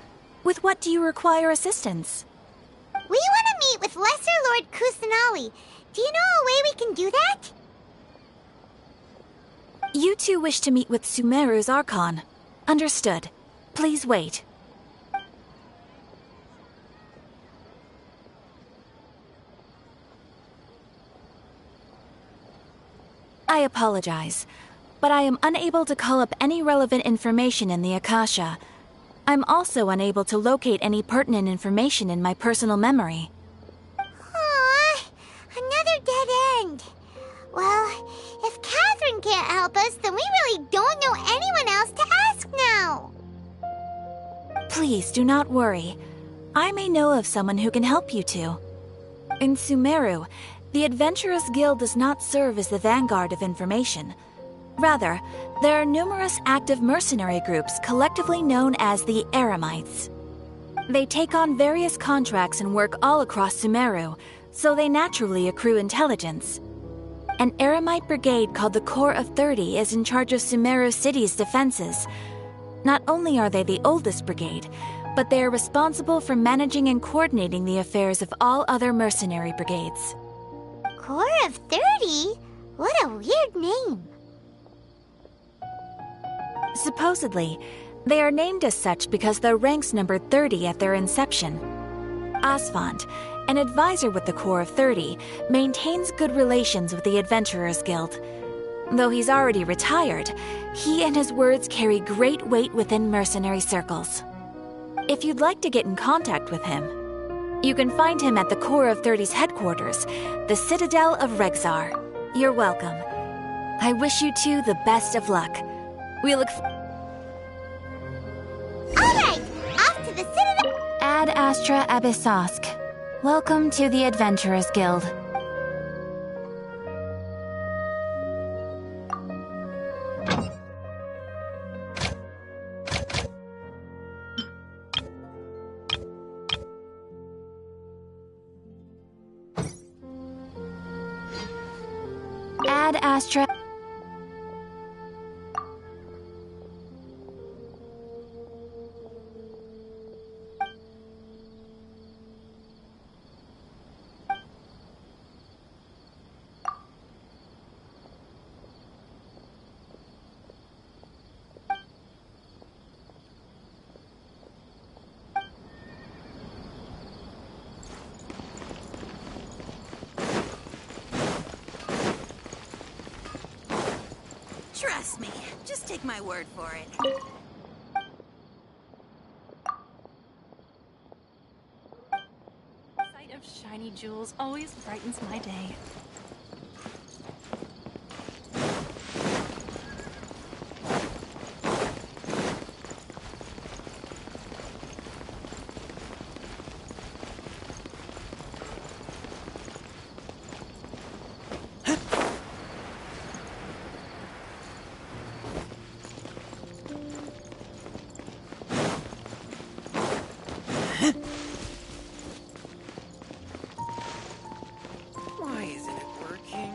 With what do you require assistance? We want to meet with Lesser Lord Kusanali. Do you know a way we can do that? You two wish to meet with Sumeru's Archon. Understood. Please wait. I apologize, but I am unable to call up any relevant information in the Akasha. I'm also unable to locate any pertinent information in my personal memory. Aww, another dead end. Well, if Catherine can't help us, then we really don't know anyone else to ask now. Please do not worry. I may know of someone who can help you two. In Sumeru, the Adventurers Guild does not serve as the vanguard of information. Rather, there are numerous active mercenary groups collectively known as the Eremites. They take on various contracts and work all across Sumeru, so they naturally accrue intelligence. An Eremite brigade called the Corps of 30 is in charge of Sumeru City's defenses. Not only are they the oldest brigade, but they are responsible for managing and coordinating the affairs of all other mercenary brigades. Corps of 30? What a weird name. Supposedly, they are named as such because their ranks numbered 30 at their inception. Asfand, an advisor with the Corps of 30, maintains good relations with the Adventurers Guild. Though he's already retired, he and his words carry great weight within mercenary circles. If you'd like to get in contact with him, you can find him at the Corps of 30's headquarters, the Citadel of Rexar. You're welcome. I wish you two the best of luck. We look Alright, off to the Citadel. Ad Astra Abyssosk. Welcome to the Adventurers Guild. Ad Astra. Trust me, just take my word for it. The sight of shiny jewels always brightens my day. Why isn't it working?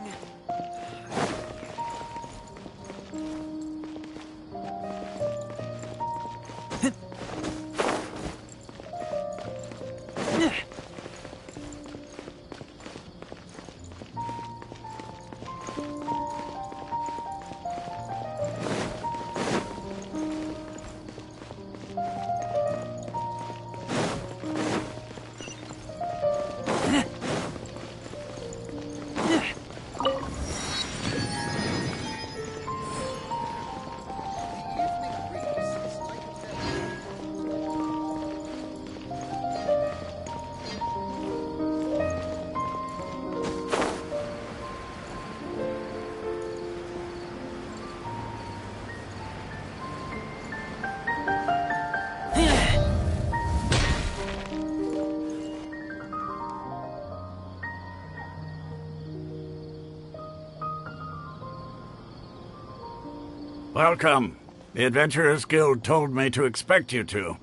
Welcome. The Adventurers Guild told me to expect you two.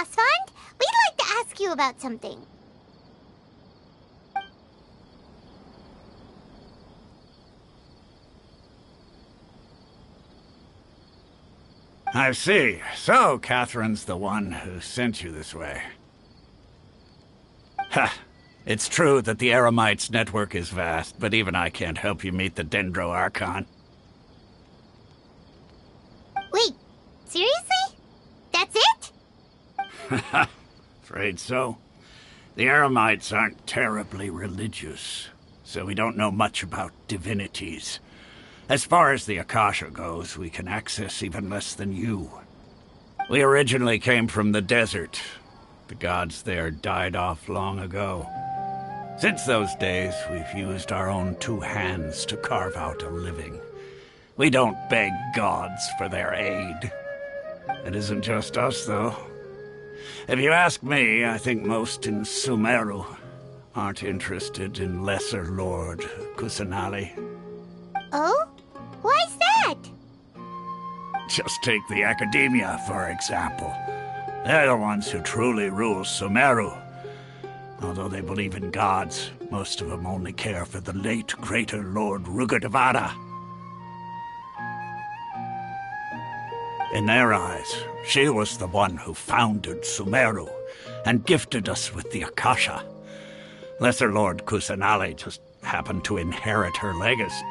Osfond. We'd like to ask you about something. I see. So, Catherine's the one who sent you this way. Ha! It's true that the Eremites' network is vast, but even I can't help you meet the Dendro Archon. Wait, seriously? That's it? Afraid so. The Eremites aren't terribly religious, so we don't know much about divinities. As far as the Akasha goes, we can access even less than you. We originally came from the desert. The gods there died off long ago. Since those days, we've used our own two hands to carve out a living. We don't beg gods for their aid. It isn't just us, though. If you ask me, I think most in Sumeru aren't interested in Lesser Lord Kusanali. Oh? Why's that? Just take the Academia, for example. They're the ones who truly rule Sumeru. Although they believe in gods, most of them only care for the late Greater Lord Rugurdevada. In their eyes, she was the one who founded Sumeru and gifted us with the Akasha. Lesser Lord Kusanali just happened to inherit her legacy.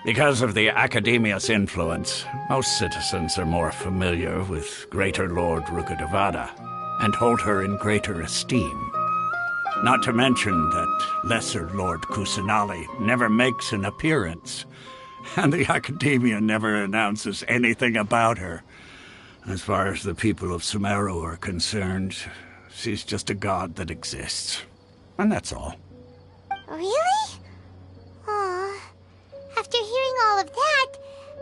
Because of the Academia's influence, most citizens are more familiar with Greater Lord Rugurdevada and hold her in greater esteem. Not to mention that Lesser Lord Kusanali never makes an appearance, and the Academia never announces anything about her. As far as the people of Sumeru are concerned, she's just a god that exists. And that's all. Really? Aw. After hearing all of that,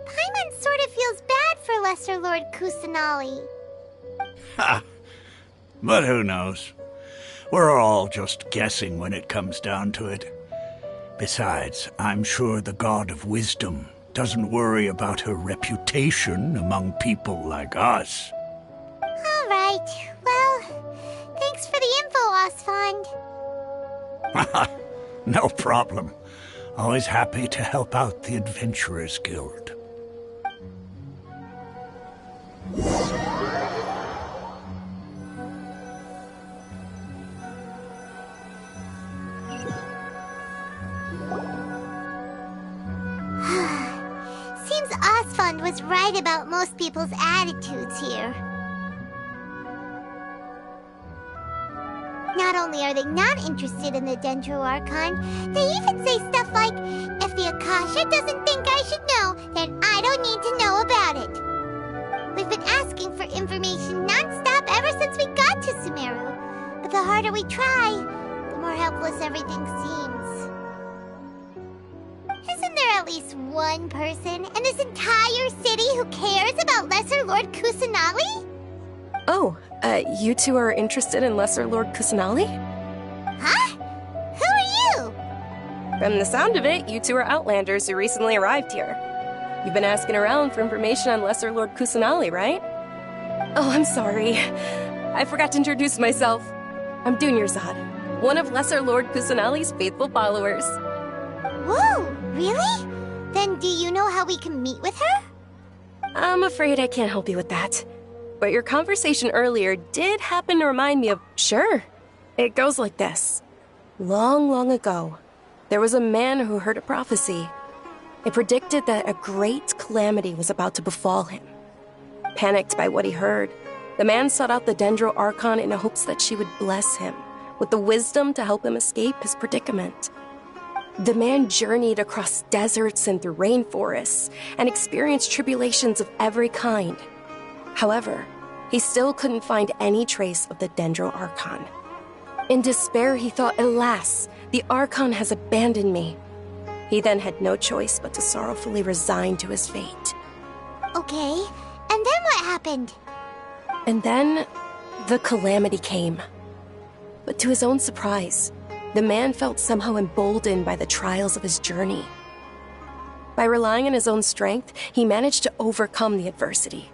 Paimon sort of feels bad for Lesser Lord Kusanali. Ha! But who knows? We're all just guessing when it comes down to it. Besides, I'm sure the God of Wisdom doesn't worry about her reputation among people like us. All right. Well, thanks for the info, Osfond. No problem. Always happy to help out the Adventurers Guild. Seems Osfond was right about most people's attitudes here. Not only are they not interested in the Dendro Archon, they even say stuff like, if the Akasha doesn't think I should know, then I don't need to know about it. We've been asking for information non-stop ever since we got to Sumeru. But the harder we try, the more helpless everything seems. Isn't there at least one person in this entire city who cares about Lesser Lord Kusanali? Oh, you two are interested in Lesser Lord Kusanali? Huh? Who are you? From the sound of it, you two are Outlanders who recently arrived here. You've been asking around for information on Lesser Lord Kusanali, right? Oh, I'm sorry. I forgot to introduce myself. I'm Dunyarzad, one of Lesser Lord Kusanali's faithful followers. Whoa, really? Then do you know how we can meet with her? I'm afraid I can't help you with that. But your conversation earlier did happen to remind me of... Sure. It goes like this. Long, long ago, there was a man who heard a prophecy. It predicted that a great calamity was about to befall him. Panicked by what he heard, the man sought out the Dendro Archon in hopes that she would bless him with the wisdom to help him escape his predicament. The man journeyed across deserts and through rainforests and experienced tribulations of every kind. However, he still couldn't find any trace of the Dendro Archon. In despair, he thought, alas, the Archon has abandoned me. He then had no choice but to sorrowfully resign to his fate. Okay, and then what happened? And then, the calamity came. But to his own surprise, the man felt somehow emboldened by the trials of his journey. By relying on his own strength, he managed to overcome the adversity.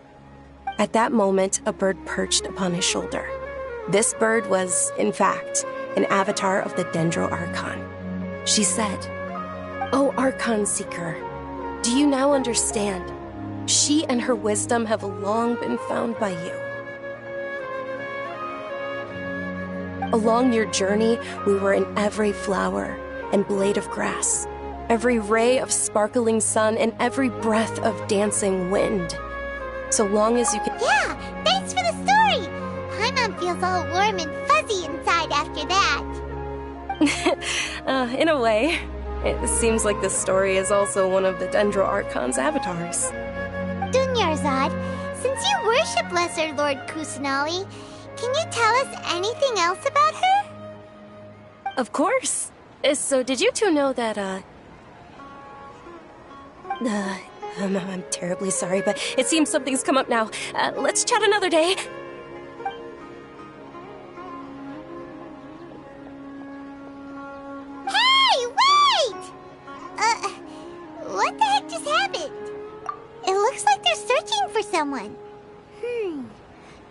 At that moment, a bird perched upon his shoulder. This bird was, in fact, an avatar of the Dendro Archon. She said, "O Archon Seeker, do you now understand? She and her wisdom have long been found by you. Along your journey, we were in every flower and blade of grass, every ray of sparkling sun, and every breath of dancing wind. So long as you can..." Yeah, thanks for the story! Paimon feels all warm and fuzzy inside after that. In a way. It seems like this story is also one of the Dendro Archon's avatars. Dunyarzad, since you worship Lesser Lord Kusanali, can you tell us anything else about her? Of course. So did you two know that, I'm terribly sorry, but it seems something's come up now. Let's chat another day. Hey, wait! What the heck just happened? It looks like they're searching for someone.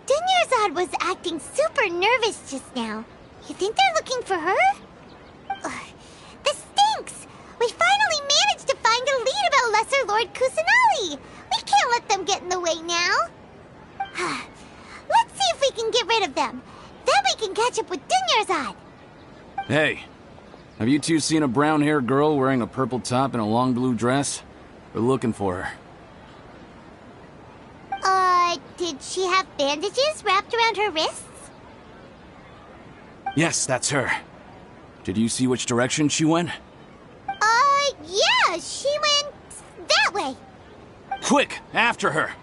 Dunyarzad was acting super nervous just now. You think they're looking for her? This stinks! We finally managed to find a lead about Lesser Lord Kusanali! We can't let them get in the way now! Let's see if we can get rid of them. Then we can catch up with Dunyarzad! Hey, have you two seen a brown-haired girl wearing a purple top and a long blue dress? We're looking for her. Did she have bandages wrapped around her wrists? Yes, that's her. Did you see which direction she went? Yeah, she went that way. Quick, after her!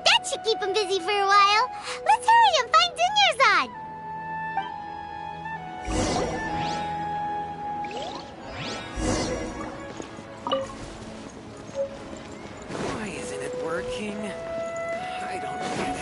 That should keep him busy for a while. Let's hurry and find Dunyarzad. Why isn't it working? I don't get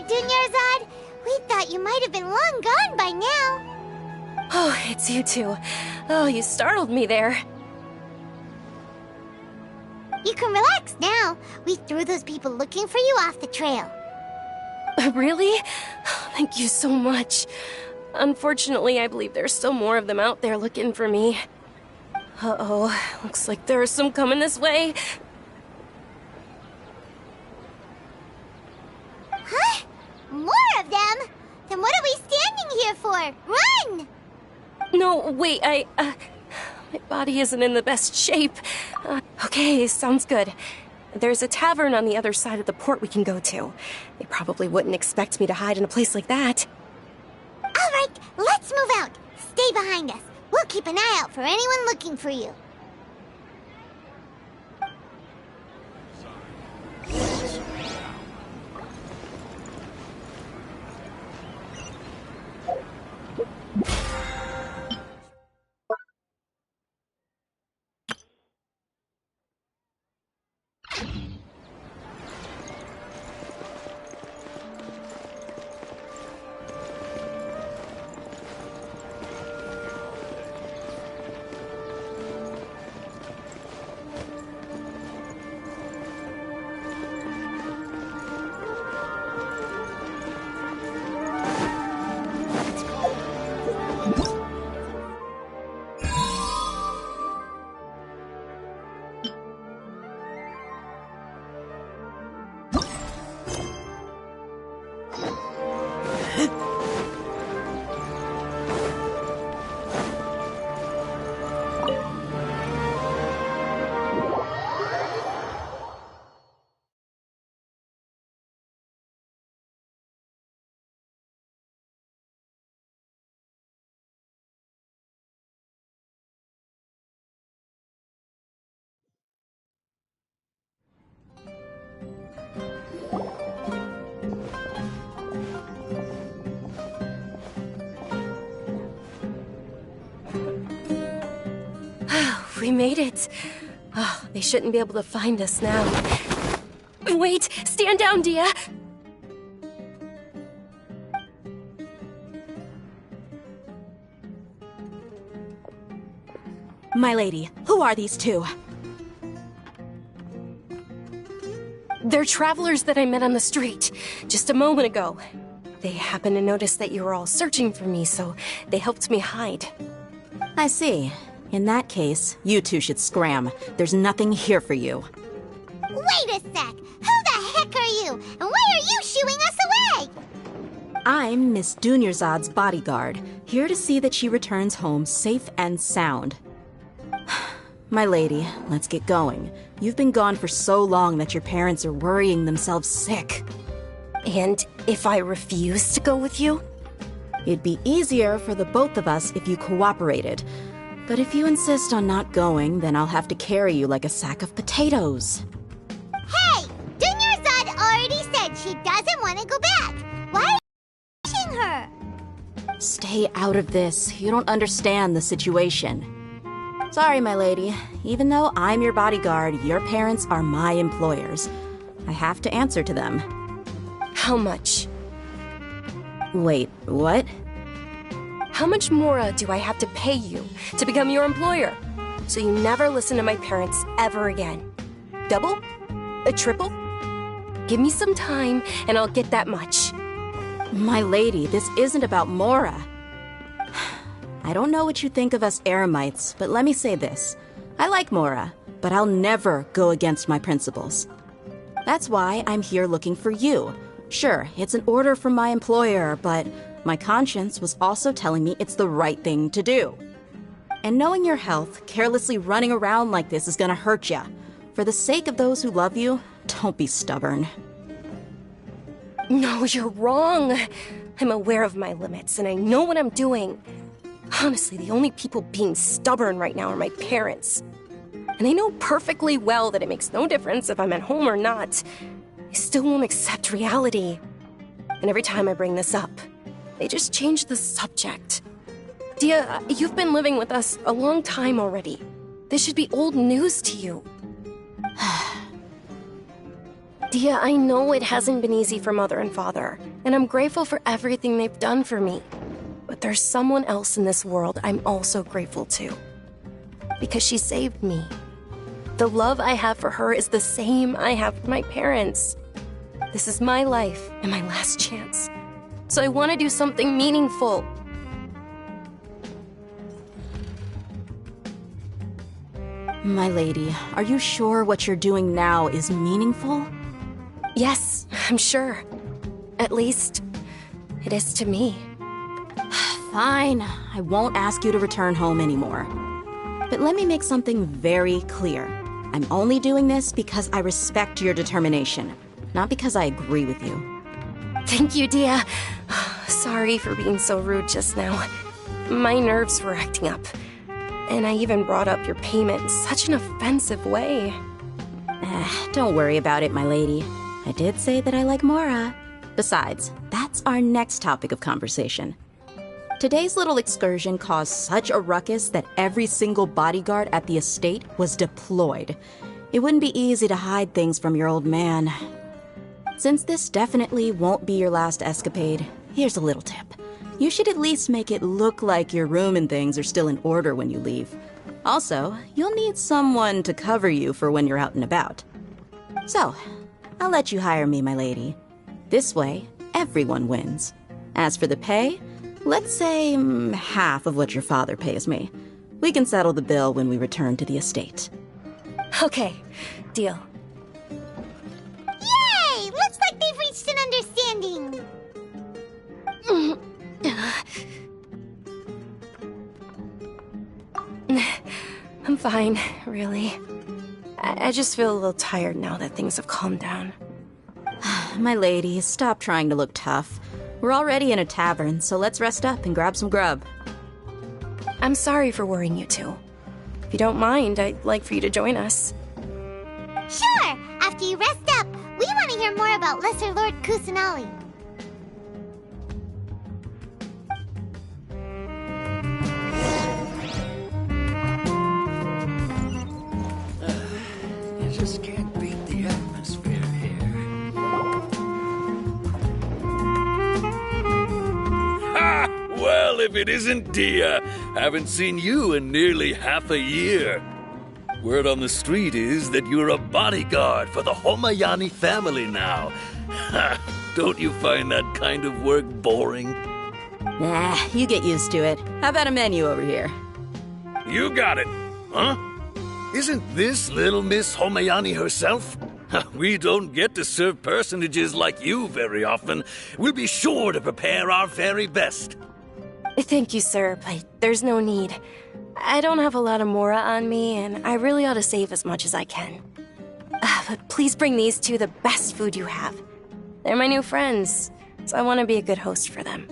Dunyarzad, we thought you might have been long gone by now. Oh, it's you two. Oh, you startled me there. You can relax now. We threw those people looking for you off the trail. Really? Thank you so much. Unfortunately, I believe there's still more of them out there looking for me. Uh-oh, looks like there are some coming this way. Huh? More of them? Then what are we standing here for? Run! No, wait, my body isn't in the best shape. Okay, sounds good. There's a tavern on the other side of the port we can go to. They probably wouldn't expect me to hide in a place like that. All right, let's move out. Stay behind us. We'll keep an eye out for anyone looking for you. We made it. Oh, they shouldn't be able to find us now. Wait! Stand down, Dia! My lady, who are these two? They're travelers that I met on the street just a moment ago. They happened to notice that you were all searching for me, so they helped me hide. I see. In that case, you two should scram. There's nothing here for you. Wait a sec! Who the heck are you? And why are you shooing us away? I'm Miss Dunyarzad's bodyguard, here to see that she returns home safe and sound. My lady, let's get going. You've been gone for so long that your parents are worrying themselves sick. And if I refuse to go with you? It'd be easier for the both of us if you cooperated. But if you insist on not going, then I'll have to carry you like a sack of potatoes. Hey! Dunyarzad already said she doesn't want to go back. Why are you pushing her? Stay out of this. You don't understand the situation. Sorry, my lady. Even though I'm your bodyguard, your parents are my employers. I have to answer to them. How much? Wait, what? How much more do I have to pay you to become your employer? So you never listen to my parents ever again. Double? A triple? Give me some time and I'll get that much. My lady, this isn't about Mora. I don't know what you think of us Eremites, but let me say this. I like Mora, but I'll never go against my principles. That's why I'm here looking for you. Sure, it's an order from my employer, but my conscience was also telling me it's the right thing to do. And knowing your health, carelessly running around like this is gonna hurt ya. For the sake of those who love you, don't be stubborn. No, you're wrong. I'm aware of my limits, and I know what I'm doing. Honestly, the only people being stubborn right now are my parents. And I know perfectly well that it makes no difference if I'm at home or not. They still won't accept reality. And every time I bring this up, they just change the subject. Dia, you've been living with us a long time already. This should be old news to you. Dia, I know it hasn't been easy for Mother and Father, and I'm grateful for everything they've done for me. But there's someone else in this world I'm also grateful to. Because she saved me. The love I have for her is the same I have for my parents. This is my life and my last chance. So I want to do something meaningful. My lady, are you sure what you're doing now is meaningful? Yes, I'm sure. At least, it is to me. Fine, I won't ask you to return home anymore. But let me make something very clear. I'm only doing this because I respect your determination, not because I agree with you. Thank you, Dia. Sorry for being so rude just now. My nerves were acting up. And I even brought up your payment in such an offensive way. Don't worry about it, my lady. I did say that I like Mora. Besides, that's our next topic of conversation. Today's little excursion caused such a ruckus that every single bodyguard at the estate was deployed. It wouldn't be easy to hide things from your old man. Since this definitely won't be your last escapade, here's a little tip. You should at least make it look like your room and things are still in order when you leave. Also, you'll need someone to cover you for when you're out and about. So, I'll let you hire me, my lady. This way, everyone wins. As for the pay, let's say half of what your father pays me. We can settle the bill when we return to the estate. Okay, deal. Yay! Looks like they've reached an understanding. I'm fine, really. I just feel a little tired now that things have calmed down. My lady, stop trying to look tough. We're already in a tavern, so let's rest up and grab some grub. I'm sorry for worrying you two. If you don't mind, I'd like for you to join us. Sure! After you rest up, we want to hear more about Lesser Lord Kusanali. Can't beat the atmosphere here. Ha! Well, if it isn't Dia. Haven't seen you in nearly half a year. Word on the street is that you're a bodyguard for the Homayani family now. Ha! Don't you find that kind of work boring? Nah, you get used to it. How about a menu over here? You got it, huh? Isn't this little Miss Homayani herself? We don't get to serve personages like you very often. We'll be sure to prepare our very best. Thank you, sir, but there's no need. I don't have a lot of Mora on me, and I really ought to save as much as I can. But please bring these two the best food you have. They're my new friends, so I want to be a good host for them.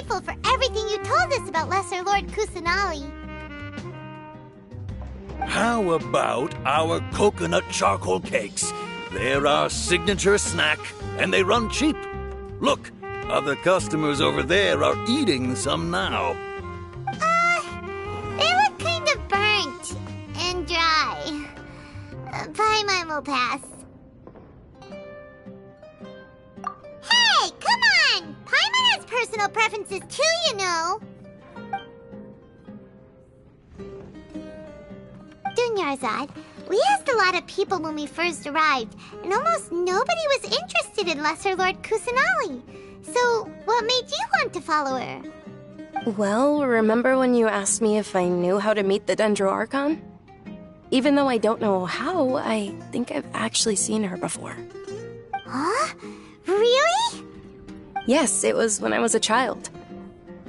grateful for everything you told us about Lesser Lord Kusanali. How about our coconut charcoal cakes? They're our signature snack, and they run cheap. Look, other customers over there are eating some now. They look kind of burnt and dry. Paimon will pass. Hey, come on! Paimon has personal preferences too, you know. Dunyarzad, we asked a lot of people when we first arrived, and almost nobody was interested in Lesser Lord Kusanali. So, what made you want to follow her? Well, remember when you asked me if I knew how to meet the Dendro Archon? Even though I don't know how, I think I've actually seen her before. Huh? Really? Yes, it was when I was a child.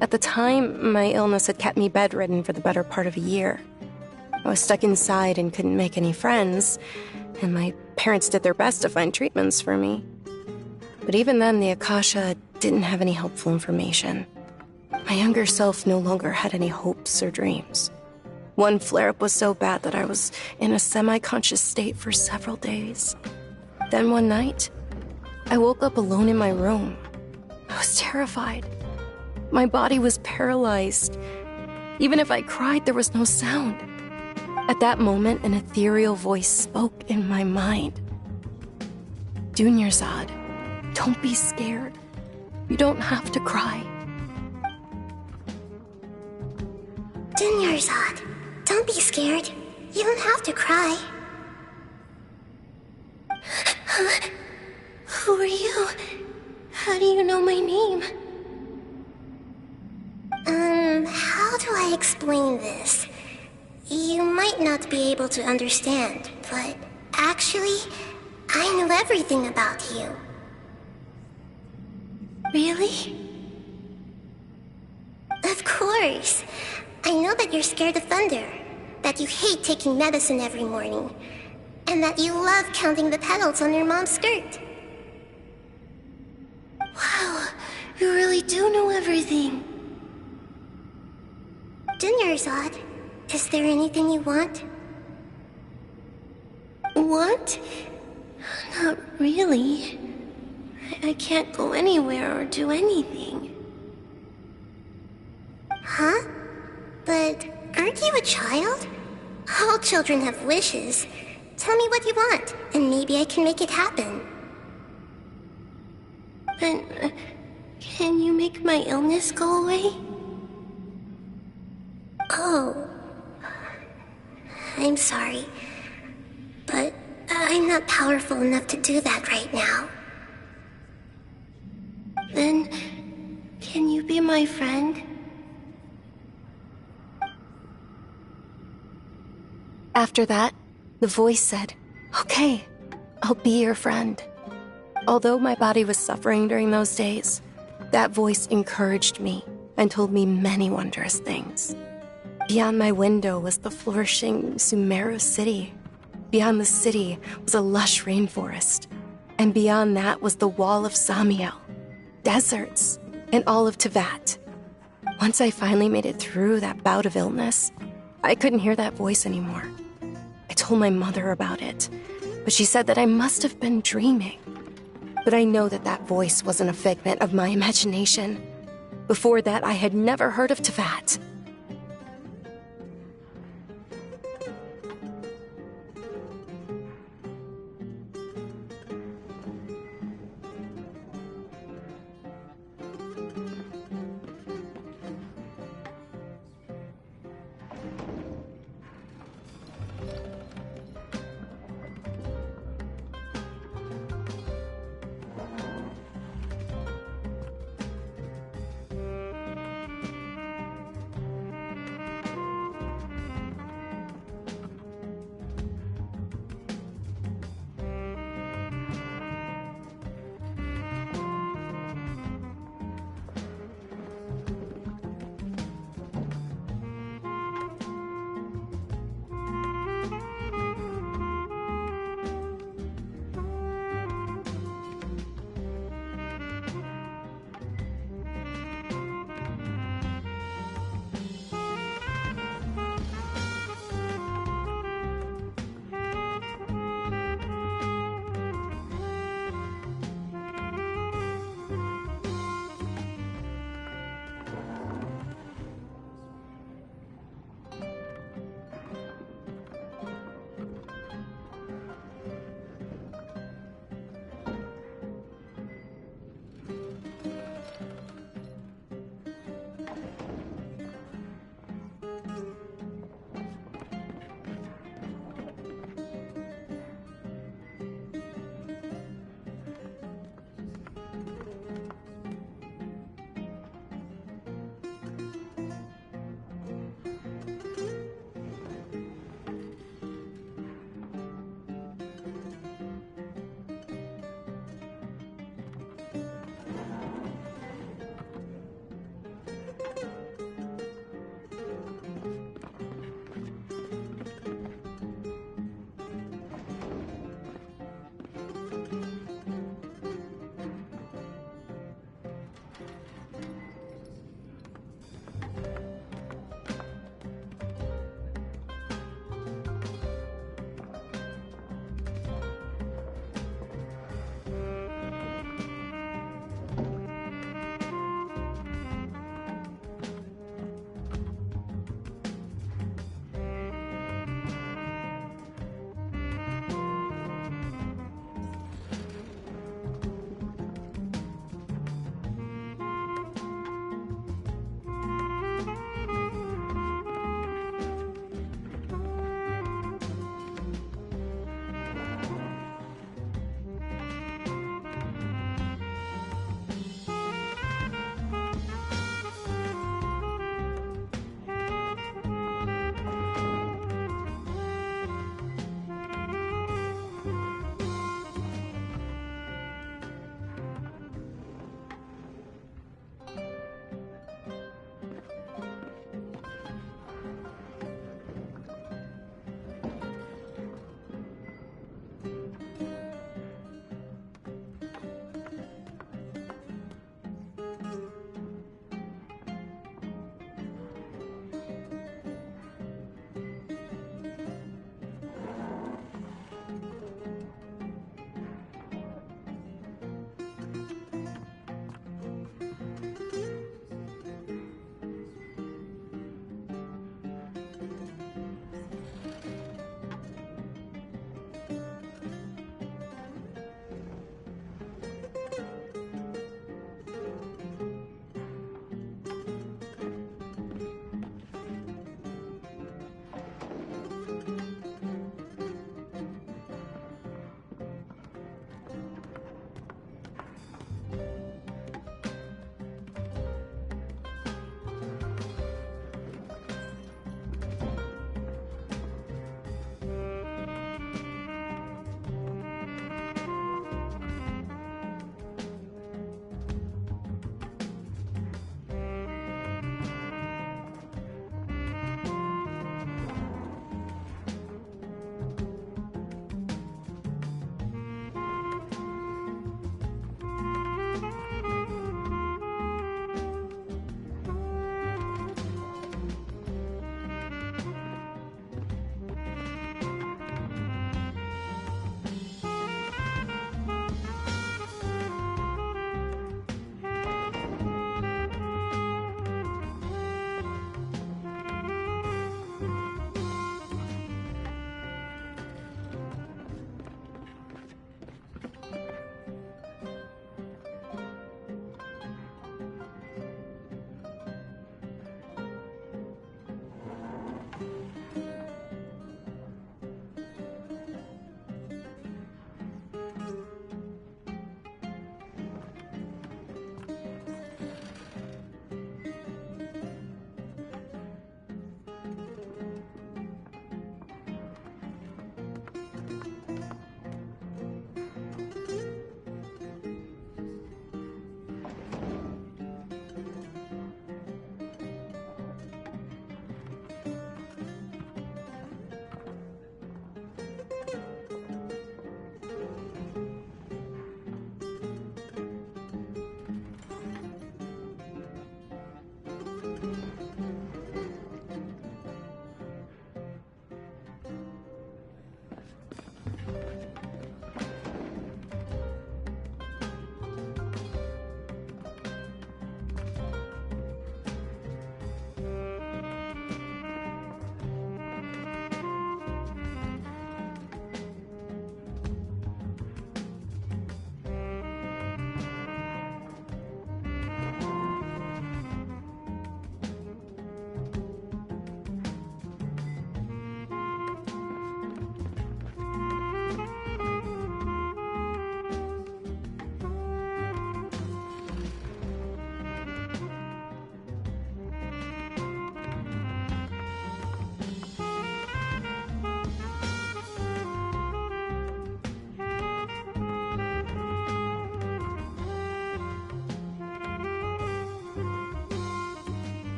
At the time, my illness had kept me bedridden for the better part of a year. I was stuck inside and couldn't make any friends, and my parents did their best to find treatments for me. But even then, the Akasha didn't have any helpful information. My younger self no longer had any hopes or dreams. One flare-up was so bad that I was in a semi-conscious state for several days. Then one night, I woke up alone in my room. I was terrified. My body was paralyzed. Even if I cried, there was no sound. At that moment, an ethereal voice spoke in my mind. Dunyarzad, don't be scared. You don't have to cry. Dunyarzad, don't be scared. You don't have to cry. Who are you? How do you know my name? How do I explain this? You might not be able to understand, but actually, I know everything about you. Really? Of course. I know that you're scared of thunder, that you hate taking medicine every morning, and that you love counting the petals on your mom's skirt. Wow, you really do know everything. Dunyarzad, is there anything you want? Want? Not really. I can't go anywhere or do anything. Huh? But aren't you a child? All children have wishes. Tell me what you want, and maybe I can make it happen. But can you make my illness go away? Oh. I'm sorry, but I'm not powerful enough to do that right now. Then, can you be my friend? After that, the voice said, "Okay, I'll be your friend." Although my body was suffering during those days, that voice encouraged me and told me many wondrous things. Beyond my window was the flourishing Sumero city. Beyond the city was a lush rainforest. And beyond that was the wall of Samiel, deserts, and all of Tevat. Once I finally made it through that bout of illness, I couldn't hear that voice anymore. I told my mother about it, but she said that I must have been dreaming. But I know that that voice wasn't a figment of my imagination. Before that, I had never heard of Tevat.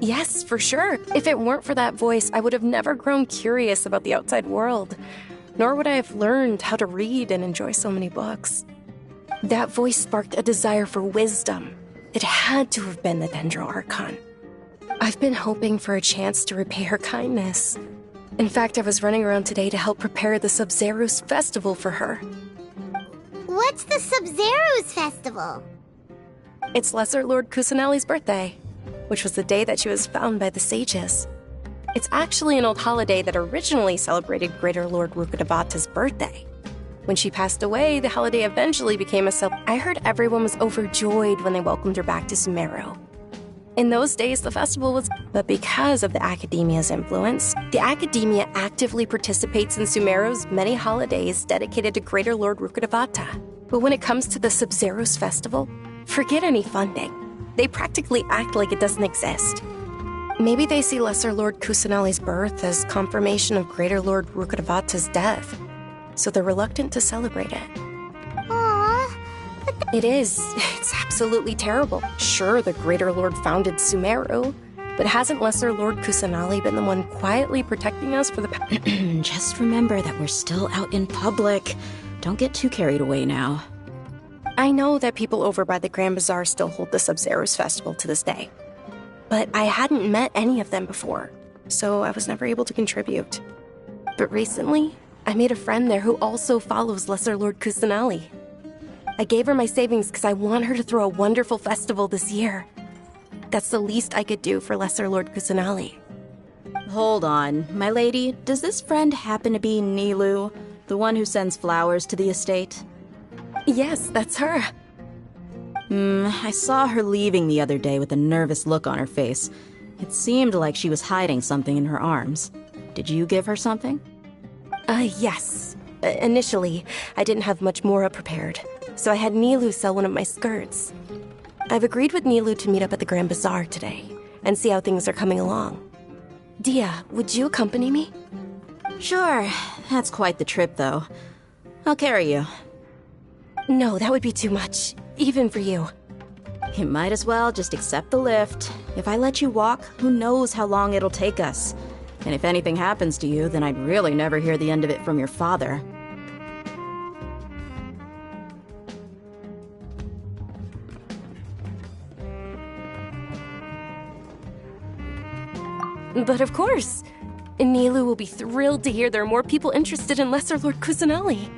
Yes, for sure. If it weren't for that voice, I would have never grown curious about the outside world. Nor would I have learned how to read and enjoy so many books. That voice sparked a desire for wisdom. It had to have been the Dendro Archon. I've been hoping for a chance to repay her kindness. In fact, I was running around today to help prepare the Sub-Zerus festival for her. What's the Sub-Zerus festival? It's Lesser Lord Kusanali's birthday, which was the day that she was found by the sages. It's actually an old holiday that originally celebrated Greater Lord Rukkhadevata's birthday. When she passed away, the holiday eventually became I heard everyone was overjoyed when they welcomed her back to Sumero. In those days, the festival was... But because of the Academia's influence, the Academia actively participates in Sumero's many holidays dedicated to Greater Lord Rukkhadevata. But when it comes to the Sub-Zerus festival, forget any funding. They practically act like it doesn't exist. Maybe they see Lesser Lord Kusanali's birth as confirmation of Greater Lord Rukkhadevata's death, so they're reluctant to celebrate it. Aww. It is. It's absolutely terrible. Sure, the Greater Lord founded Sumeru, but hasn't Lesser Lord Kusanali been the one quietly protecting us for the Just remember that we're still out in public. Don't get too carried away now. I know that people over by the Grand Bazaar still hold the Sub-Zerus festival to this day. But I hadn't met any of them before, so I was never able to contribute. But recently, I made a friend there who also follows Lesser Lord Kusanali. I gave her my savings because I want her to throw a wonderful festival this year. That's the least I could do for Lesser Lord Kusanali. Hold on, my lady. Does this friend happen to be Nilu, the one who sends flowers to the estate? Yes, that's her. I saw her leaving the other day with a nervous look on her face. It seemed like she was hiding something in her arms. Did you give her something? Yes. Initially, I didn't have much more prepared, so I had Nilu sell one of my skirts. I've agreed with Nilu to meet up at the Grand Bazaar today and see how things are coming along. Dia, would you accompany me? Sure. That's quite the trip, though. I'll carry you. No, that would be too much, even for you. You might as well just accept the lift. If I let you walk, who knows how long it'll take us. And if anything happens to you, then I'd really never hear the end of it from your father. But of course, Nilu will be thrilled to hear there are more people interested in Lesser Lord Kusanali.